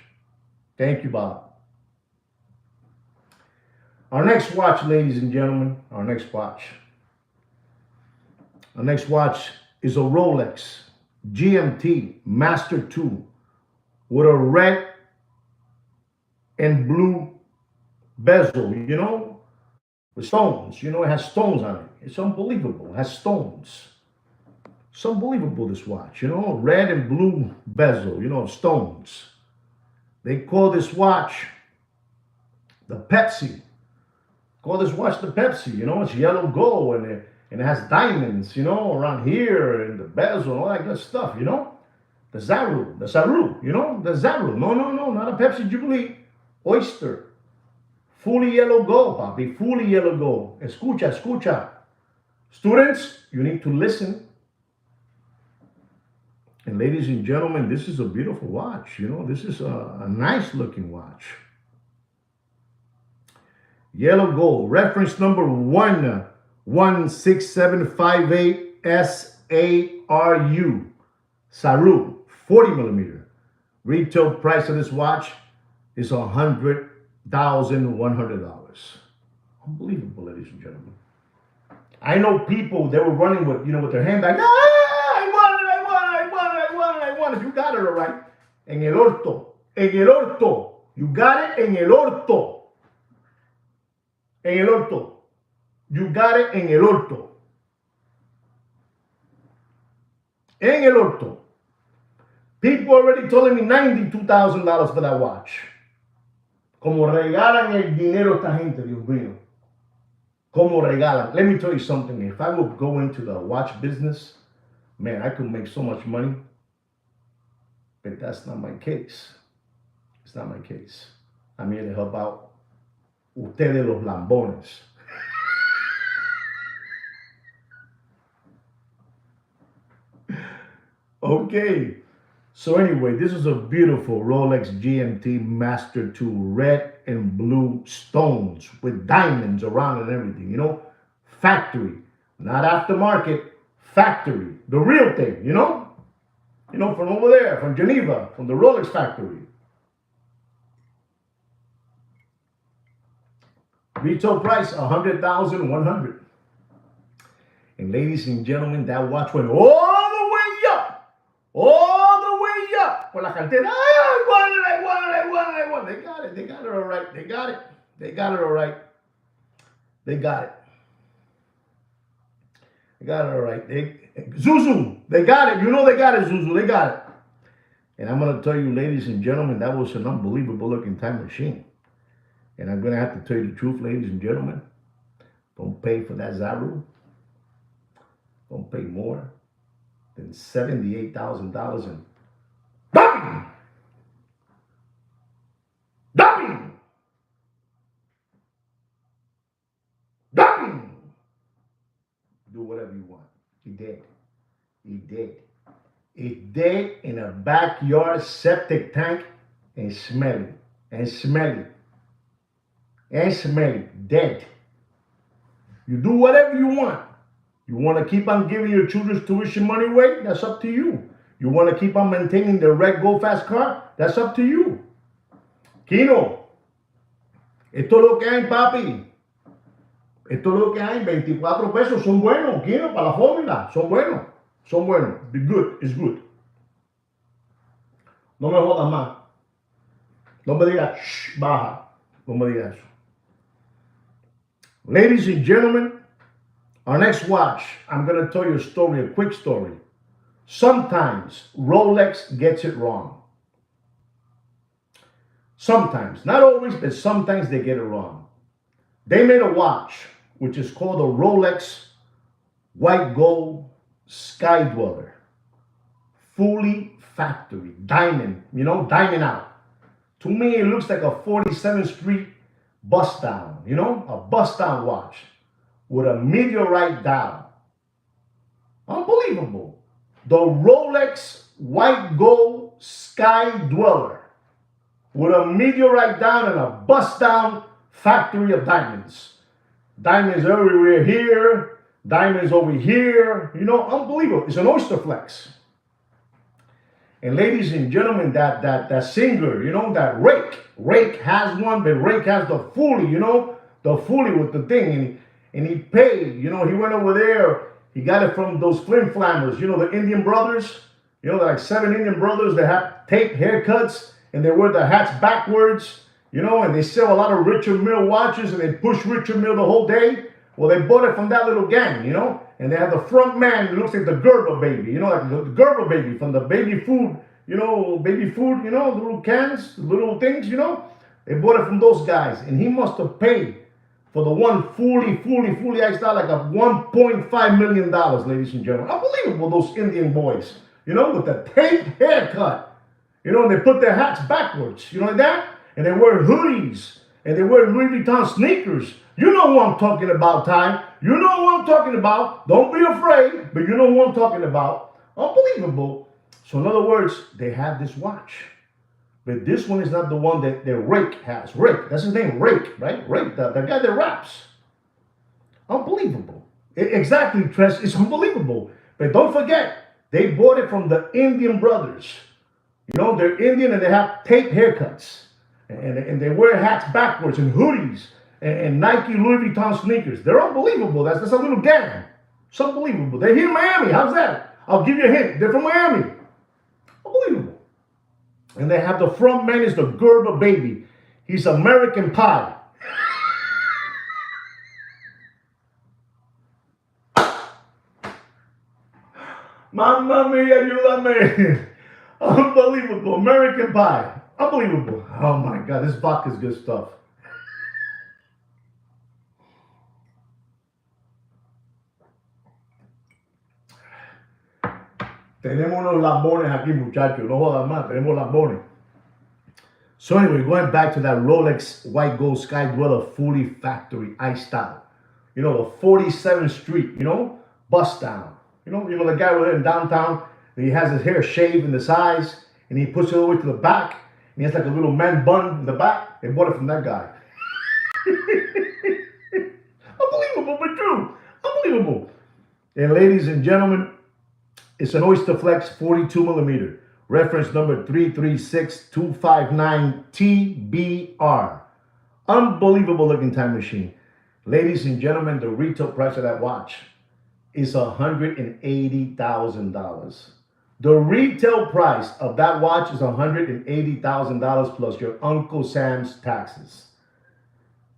Thank you, Bob. Our next watch, ladies and gentlemen, our next watch is a Rolex GMT Master II with a red and blue bezel, you know, with stones. You know, it has stones on it. It's unbelievable. It has stones. It's unbelievable, this watch, you know, red and blue bezel, you know, stones. They call this watch the Pepsi. Call this watch the Pepsi, you know, it's yellow gold and it has diamonds, you know, around here and the bezel and all that good stuff, you know. The Zaru, you know, the Zaru. No, not a Pepsi Jubilee. Oyster. Fully yellow gold, papi, fully yellow gold. Escucha. Students, you need to listen. And ladies and gentlemen, this is a beautiful watch, you know. This is a nice looking watch. Yellow gold, reference number 16758 SARU. Saru, 40 millimeter. Retail price of this watch is $100,100. Unbelievable, ladies and gentlemen. I know people, they were running with, you know, with their handbag. I want it. You got it all right. En el orto. You got it en el orto. You got it en el orto. En el orto. People already telling me $92,000 for that watch. Como regalan el dinero esta gente, Dios mío. Como regalan. Let me tell you something. If I would go into the watch business, man, I could make so much money. But that's not my case. It's not my case. I'm here to help out ustedes los lambones. Okay. So anyway, this is a beautiful Rolex GMT Master II, red and blue stones with diamonds around and everything, you know, factory, not aftermarket, factory, the real thing, you know, from over there, from Geneva, from the Rolex factory. Retail price, $100,100. And ladies and gentlemen, that watch went all the way up. All the way up. Por la cartera. I want it. They got it. They got it all right. They got it all right. Zuzu, they got it. You know they got it, Zuzu. They got it. And I'm going to tell you, ladies and gentlemen, that was an unbelievable looking time machine. And I'm going to have to tell you the truth, ladies and gentlemen. Don't pay for that Zaru. Don't pay more than $78,000 in dumping. Do whatever you want. He dead in a backyard septic tank and smelly. Dead. You do whatever you want. You want to keep on giving your children's tuition money away? That's up to you. You want to keep on maintaining the red Go Fast car? That's up to you. Kino, esto es lo que hay, papi. Esto es lo que hay. 24 pesos son buenos, Kino, para la fórmula. Son buenos. Son buenos. The good is good. No me jodas más. No me digas, shh, baja. No me digas eso. Ladies and gentlemen, our next watch, I'm going to tell you a story, a quick story. Sometimes Rolex gets it wrong. Sometimes, not always, but sometimes they get it wrong. They made a watch, which is called a Rolex White Gold Sky-Dweller. Fully factory, diamond, you know, diamond out. To me, it looks like a 47th Street bust down, you know, a bust down watch with a meteorite dial. Unbelievable. The Rolex White Gold Sky-Dweller with a meteorite down and a bust down factory of diamonds. Diamonds everywhere here, diamonds over here, you know, unbelievable. It's an oyster flex. And ladies and gentlemen, that singer, you know, that Rake has one, but Rake has the fully, you know, the fully with the thing, and he paid, you know, he went over there, he got it from those flim flammers, you know, the Indian brothers, you know, like 7 Indian brothers that have tape haircuts, and they wear their hats backwards, you know, and they sell a lot of Richard Mille watches, and they push Richard Mille the whole day. Well, they bought it from that little gang, you know, and they have the front man who looks like the Gerber baby, you know, like the Gerber baby from the baby food, you know, the little cans, the little things, you know. They bought it from those guys, and he must have paid for the one fully iced out like a $1.5 million, ladies and gentlemen. Unbelievable, those Indian boys, you know, with the tape haircut, you know, and they put their hats backwards, you know, like that, and they wear hoodies, and they wear Louis Vuitton sneakers. You know who I'm talking about, Ty. You know who I'm talking about. Don't be afraid, but you know who I'm talking about. Unbelievable. So in other words, they have this watch. But this one is not the one that Rake has. Rake, that's his name, Rake, right? Rake, the guy that raps. Unbelievable. Exactly, Tress, it's unbelievable. But don't forget, they bought it from the Indian brothers. You know, they're Indian and they have tape haircuts. And they wear hats backwards and hoodies. And Nike Louis Vuitton sneakers. They're unbelievable. That's a little gang. It's unbelievable. They're here in Miami. How's that? I'll give you a hint. They're from Miami. Unbelievable. And they have the front man is the Gerber baby. He's American Pie. Mamma mia, ayúdame. Unbelievable. American Pie. Unbelievable. Oh my God, this vodka is good stuff. Tenemos unos lambones aquí, muchachos. No jodan más. Tenemos lambones. So anyway, going back to that Rolex White Gold Sky-Dweller fully factory iced out. You know, the 47th Street, you know, bust down. You know the guy over there in downtown, he has his hair shaved in the sides, and he puts it all the way to the back, and he has like a little man bun in the back. They bought it from that guy. Unbelievable, but true. Unbelievable. And ladies and gentlemen, it's an Oyster Flex 42 millimeter. Reference number 336259TBR. Unbelievable looking time machine. Ladies and gentlemen, the retail price of that watch is $180,000. The retail price of that watch is $180,000 plus your Uncle Sam's taxes.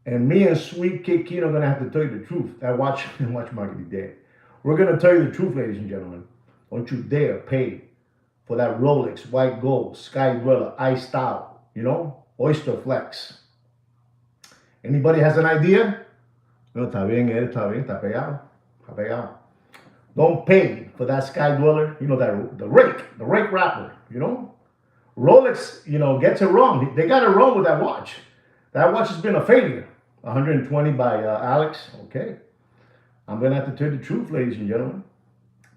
And me and Sweet Kid Keen are going to have to tell you the truth. That watch market is dead. We're going to tell you the truth, ladies and gentlemen. Don't you dare pay for that Rolex White Gold Sky-Dweller iced out, you know, Oyster Flex. Anybody has an idea? No, está bien, está pegado. Don't pay for that Sky-Dweller, you know, the rake wrapper, you know. Rolex, you know, gets it wrong. They got it wrong with that watch. That watch has been a failure. 120 by Alex. Okay. I'm going to have to tell you the truth, ladies and gentlemen.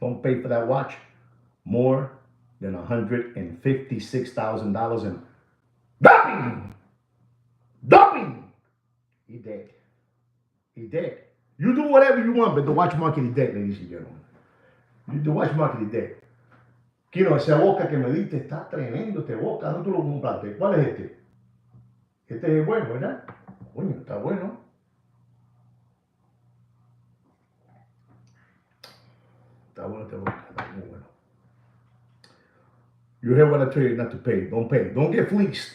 Don't pay for that watch more than $156,000 in dumping. He dead. You do whatever you want, but the watch market is dead, ladies and gentlemen. The watch market is dead. Kino, esa boca que me diste está tremendo, este boca. ¿Dónde tú lo compraste? ¿Cuál es este? Este es bueno, ¿verdad? Coño, está bueno. Está bueno, está muy bueno. You hear what I tell you not to pay. Don't pay. Don't get fleeced.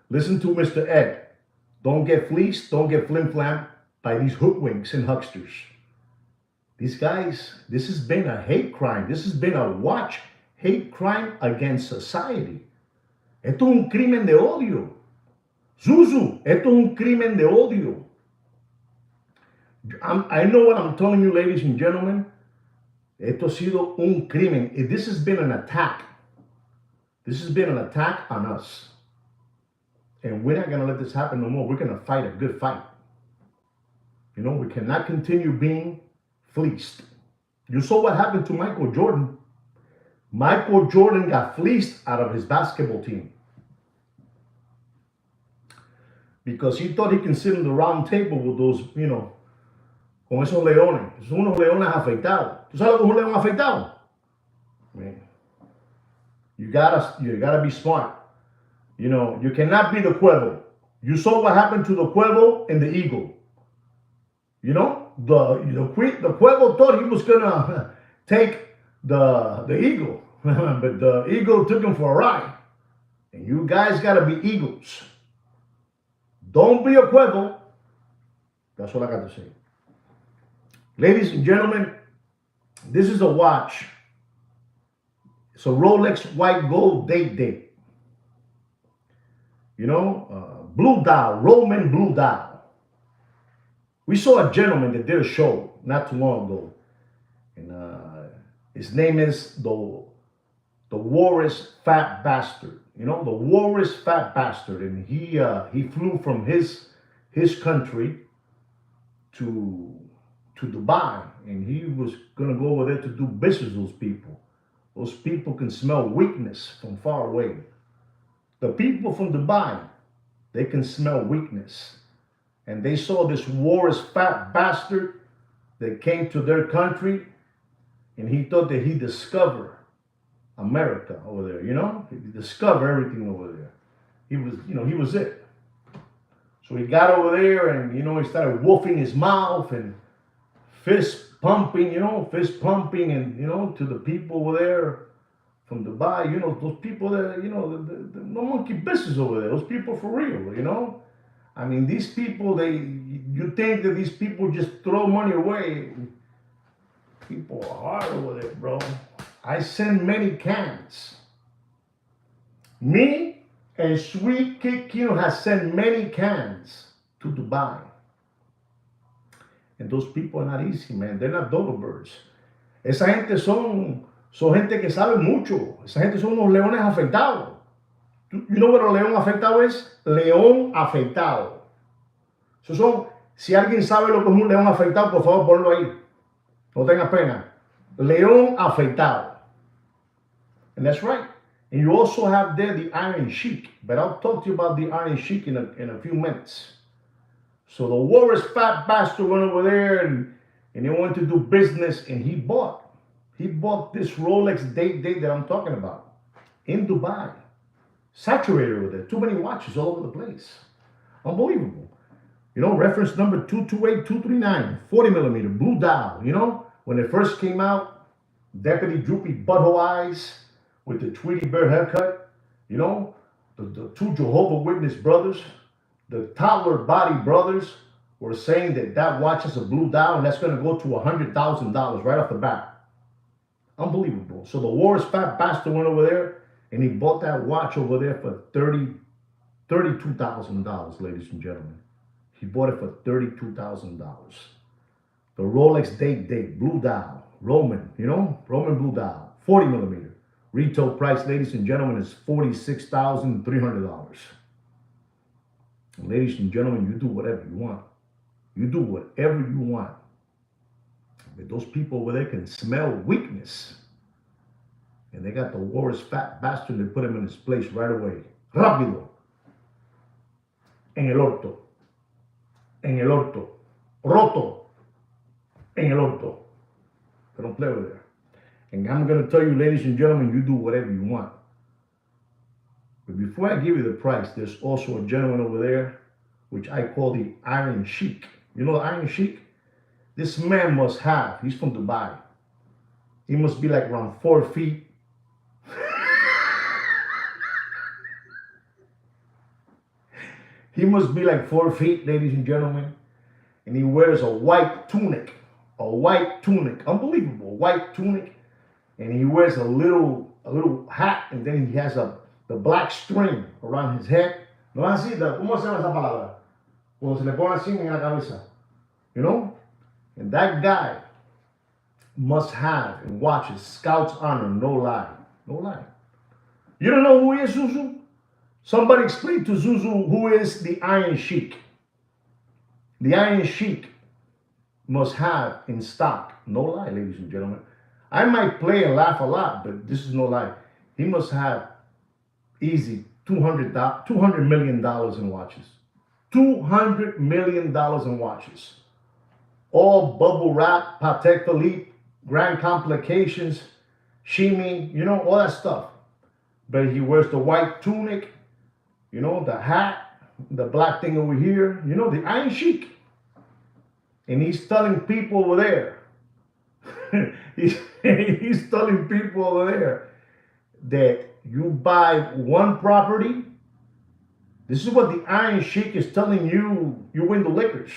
Listen to Mr. Ed. Don't get fleeced. Don't get flim-flam by these hoodwinks and hucksters. These guys, this has been a hate crime. This has been a watch hate crime against society. Esto es un crimen de odio. Zuzu, esto es un crimen de odio. I know what I'm telling you, ladies and gentlemen. Esto ha sido un crimen. This has been an attack. This has been an attack on us. And we're not going to let this happen no more. We're going to fight a good fight. You know, we cannot continue being fleeced. You saw what happened to Michael Jordan. Michael Jordan got fleeced out of his basketball team because he thought he can sit in the round table with those, you know, con esos leones. Son unos leones afeitados. ¿Tú sabes lo que es un león afeitado? Man, you gotta be smart. You know, you cannot be the Cuervo. You saw what happened to the Cuervo and the eagle. You know, the Cuervo thought he was gonna take the eagle, but the eagle took him for a ride. And you guys gotta be eagles. Don't be a Cuervo. That's what I got to say. Ladies and gentlemen, this is a watch. It's a Rolex white gold date. You know, blue dial, Roman blue dial. We saw a gentleman that did a show not too long ago. And his name is the Walrus Fat Bastard. You know, the Walrus Fat Bastard. And he flew from his country to Dubai, and he was gonna go over there to do business with those people. Those people can smell weakness from far away. The people from Dubai, they can smell weakness. And they saw this Walrus Fat Bastard that came to their country, and he thought that he discovered America over there, you know? He discovered everything over there. He was it. So he got over there and, you know, he started wolfing his mouth and fist pumping, and, you know, to the people over there from Dubai, you know, those people that, you know, the no monkey business over there. Those people for real, you know? I mean, these people, you think that these people just throw money away. People are hard over there, bro. I send many cans. Me and Sweet Kid Kino has sent many cans to Dubai. And those people are not easy, man. They're not dodo birds. Esa gente son gente que sabe mucho. Esa gente son unos leones afeitados. You know what a león afeitado es? León afeitado. Si alguien sabe lo que es un león afeitado, por favor, ponlo ahí. No tengas pena. León afeitado. And that's right. And you also have there the Iron Sheik. But I'll talk to you about the Iron Sheik in a few minutes. So the Walrus Fat Bastard went over there and he wanted to do business, and he bought this Rolex date that I'm talking about in Dubai. Saturated over there. Too many watches all over the place. Unbelievable. You know, reference number 228239, 40 millimeter, blue dial. You know, when it first came out, Deputy Droopy Butthole Eyes with the Tweety Bird haircut. You know, the two Jehovah Witness brothers, the toddler body brothers were saying that watch is a blue dial and that's going to go to $100,000 right off the bat. Unbelievable. So the Walrus Fat Bastard went over there and he bought that watch over there for $32,000, ladies and gentlemen. He bought it for $32,000. The Rolex Date, blue dial, Roman blue dial, 40 millimeter. Retail price, ladies and gentlemen, is $46,300. Ladies and gentlemen, you do whatever you want. You do whatever you want. But those people over there can smell weakness. And they got the Walrus Fat Bastard, they put him in his place right away. Rápido. En el orto. En el orto. Roto. En el orto. They don't play over there. And I'm going to tell you, ladies and gentlemen, you do whatever you want. But before I give you the price, there's also a gentleman over there which I call the Iron Sheik. You know the Iron Sheik? This man must have, he's from Dubai. He must be like around 4 feet. He must be like 4 feet, ladies and gentlemen. And he wears a white tunic. A white tunic. Unbelievable. White tunic. And he wears a little hat, and then he has the black string around his head. No así, ¿cómo se llama esa palabra? Cuando se le pone así en la cabeza. You know? And that guy must have and watches Scout's honor, no lie. No lie. You don't know who he is, Zuzu? Somebody explain to Zuzu who is the Iron Sheik. The Iron Sheik must have in stock, no lie, ladies and gentlemen. I might play and laugh a lot, but this is no lie. He must have easy $200 million in watches. $200 million in watches. All bubble wrap, Patek Philippe, grand complications, shimmy, you know, all that stuff. But he wears the white tunic, you know, the hat, the black thing over here, you know, the Iron Sheik. And he's telling people over there, he's telling people over there that you buy one property. This is what the Iron Sheik is telling you. You win the liquors.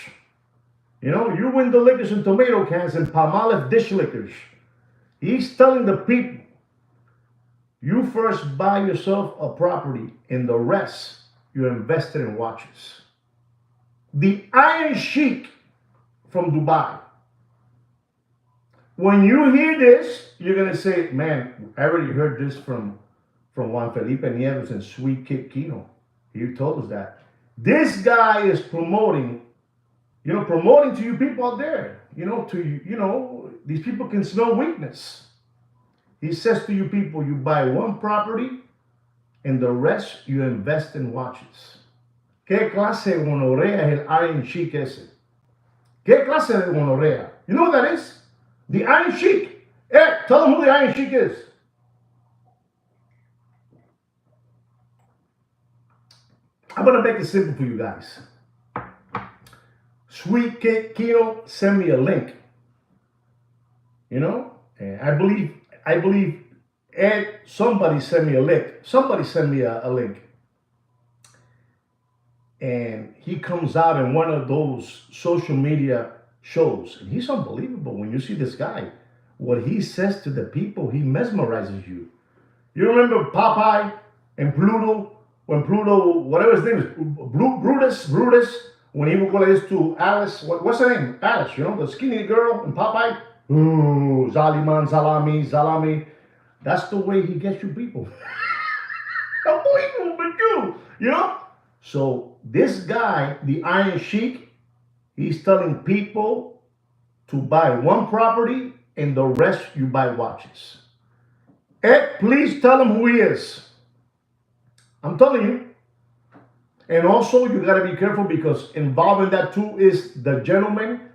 You know, you win the liquors in tomato cans and Palmolive dish liquors. He's telling the people, you first buy yourself a property and the rest you invested in watches. The Iron Sheik from Dubai. When you hear this, you're going to say, man, I already heard this from Juan Felipe Nieves and Sweet Kid Kino. He told us that. This guy is promoting to you people out there, these people can smell weakness. He says to you people, you buy one property and the rest you invest in watches. ¿Qué clase de gonorrea es el Iron Sheik ese? ¿Qué clase de gonorrea? You know what that is? The Iron Sheik. Tell them who the Iron Sheik is. I'm going to make it simple for you guys. Sweet Kid Kino send me a link. You know? And I believe Ed, somebody sent me a link. Somebody sent me a link. And he comes out in one of those social media shows. And he's unbelievable. When you see this guy, what he says to the people, he mesmerizes you. You remember Popeye and Pluto? When Pluto, whatever his name is, Brutus, when he would go like this to Alice, what's her name? Alice, you know, the skinny girl in Popeye? Ooh, Zaliman, Zalami. That's the way he gets you people. Unbelievable, but you know? So this guy, the Iron Sheik, he's telling people to buy one property and the rest you buy watches. Ed, please tell him who he is. I'm telling you. And also, you got to be careful because involved in that too is the gentleman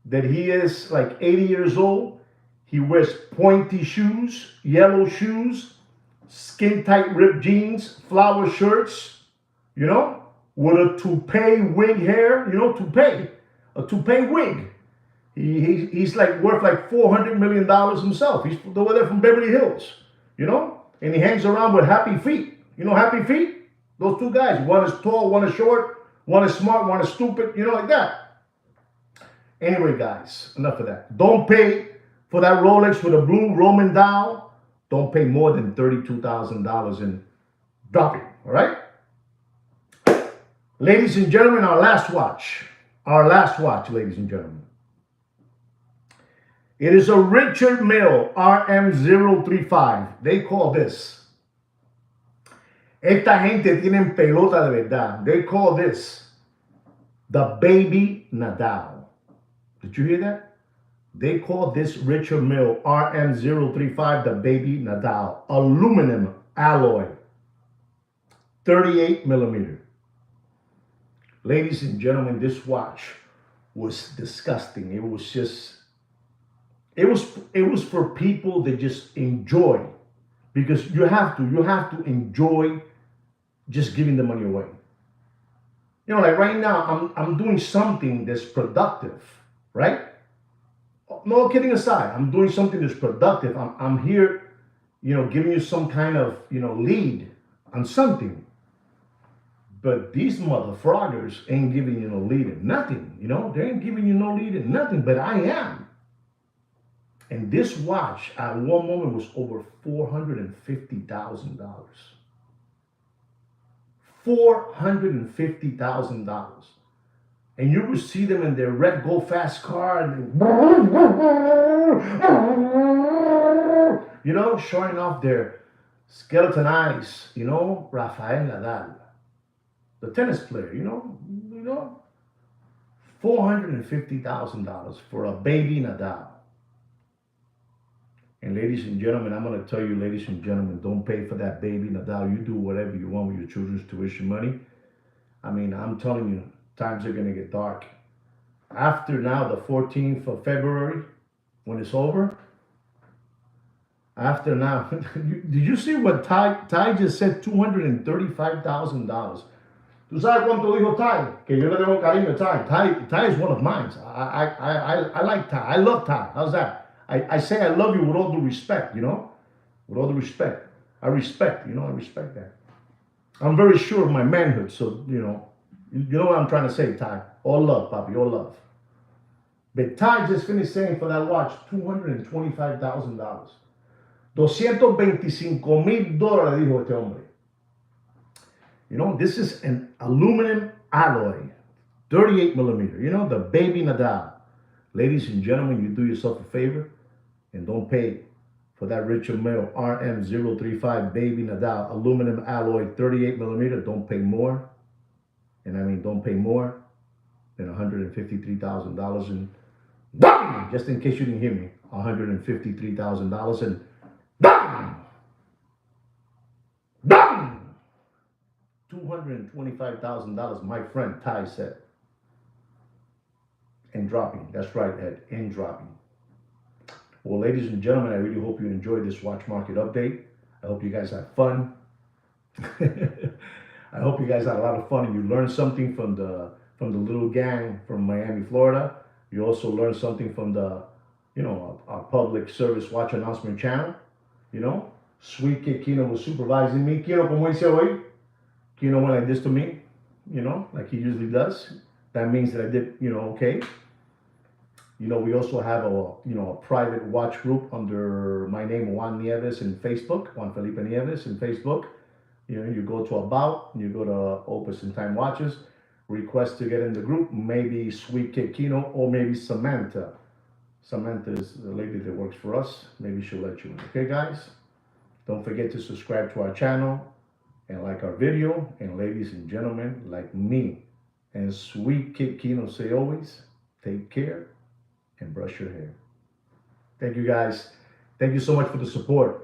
that he is like 80 years old. He wears pointy shoes, yellow shoes, skin tight ripped jeans, flower shirts, you know, with a toupee wig hair, you know, a toupee wig. He's like worth like $400 million himself. He's over there from Beverly Hills, you know, and he hangs around with Happy Feet. You know Happy Feet? Those two guys. One is tall, one is short, one is smart, one is stupid, you know, like that. Anyway, guys, enough of that. Don't pay for that Rolex with a blue Roman dial. Don't pay more than $32,000 and drop it, all right? Ladies and gentlemen, our last watch, ladies and gentlemen. It is a Richard Mille RM035. They call this. Esta gente tienen pelota de verdad. They call this the baby Nadal. Did you hear that? They call this Richard Mille RM035 the baby Nadal. Aluminum alloy. 38 millimeter. Ladies and gentlemen, this watch was disgusting. It was just, it was for people that just enjoy. Because you have to enjoy just giving the money away. You know, like right now, I'm doing something that's productive, right? No kidding aside, I'm doing something that's productive. I'm here, giving you some kind of, lead on something. But these mother froggers ain't giving you no lead in nothing, They ain't giving you no lead in nothing, but I am. And this watch at one moment was over $450,000. $450,000. And you will see them in their red go fast car, and showing off their skeleton eyes, Rafael Nadal, the tennis player, $450,000 for a baby Nadal. And ladies and gentlemen, I'm going to tell you, ladies and gentlemen, don't pay for that baby Nadal. You do whatever you want with your children's tuition money. I mean, I'm telling you, times are going to get dark. After now, the 14th of February, when it's over, after now, did you see what Ty just said? $235,000. ¿Tú sabes cuánto dijo Ty? Que yo le tengo cariño a Ty. Ty is one of mine. I like Ty. I love Ty. How's that? I say I love you with all due respect, With all due respect. I respect that. I'm very sure of my manhood, so, you know what I'm trying to say, Ty. All love, Papi, all love. But Ty just finished saying for that watch, $225,000. $225,000 dijo este hombre. This is an aluminum alloy, 38 millimeter, the baby Nadal. Ladies and gentlemen, you do yourself a favor and don't pay for that Richard Mille RM035 baby Nadal aluminum alloy 38 millimeter. Don't pay more. And I mean, don't pay more than $153,000. And just in case you didn't hear me, $153,000 and $225,000, my friend Ty said. And dropping. That's right, Ed. And dropping. Well, ladies and gentlemen, I really hope you enjoyed this watch market update. I hope you guys had fun. I hope you guys had a lot of fun and you learned something from the little gang from Miami, Florida. You also learned something from the, our public service watch announcement channel. Sweet Kid Kino was supervising me. Kino, como dice hoy? Kino went like this to me, like he usually does. That means that I did, okay. We also have a private watch group under my name, Juan Nieves, in Facebook, Juan Felipe Nieves in Facebook. You go to About, you go to Opus and Time Watches, request to get in the group, maybe Sweet Kid Kino or maybe Samantha. Samantha is the lady that works for us. Maybe she'll let you in. Okay, guys? Don't forget to subscribe to our channel and like our video. And ladies and gentlemen, like me and Sweet Kid Kino say always, take care and brush your hair. Thank you, guys. Thank you so much for the support.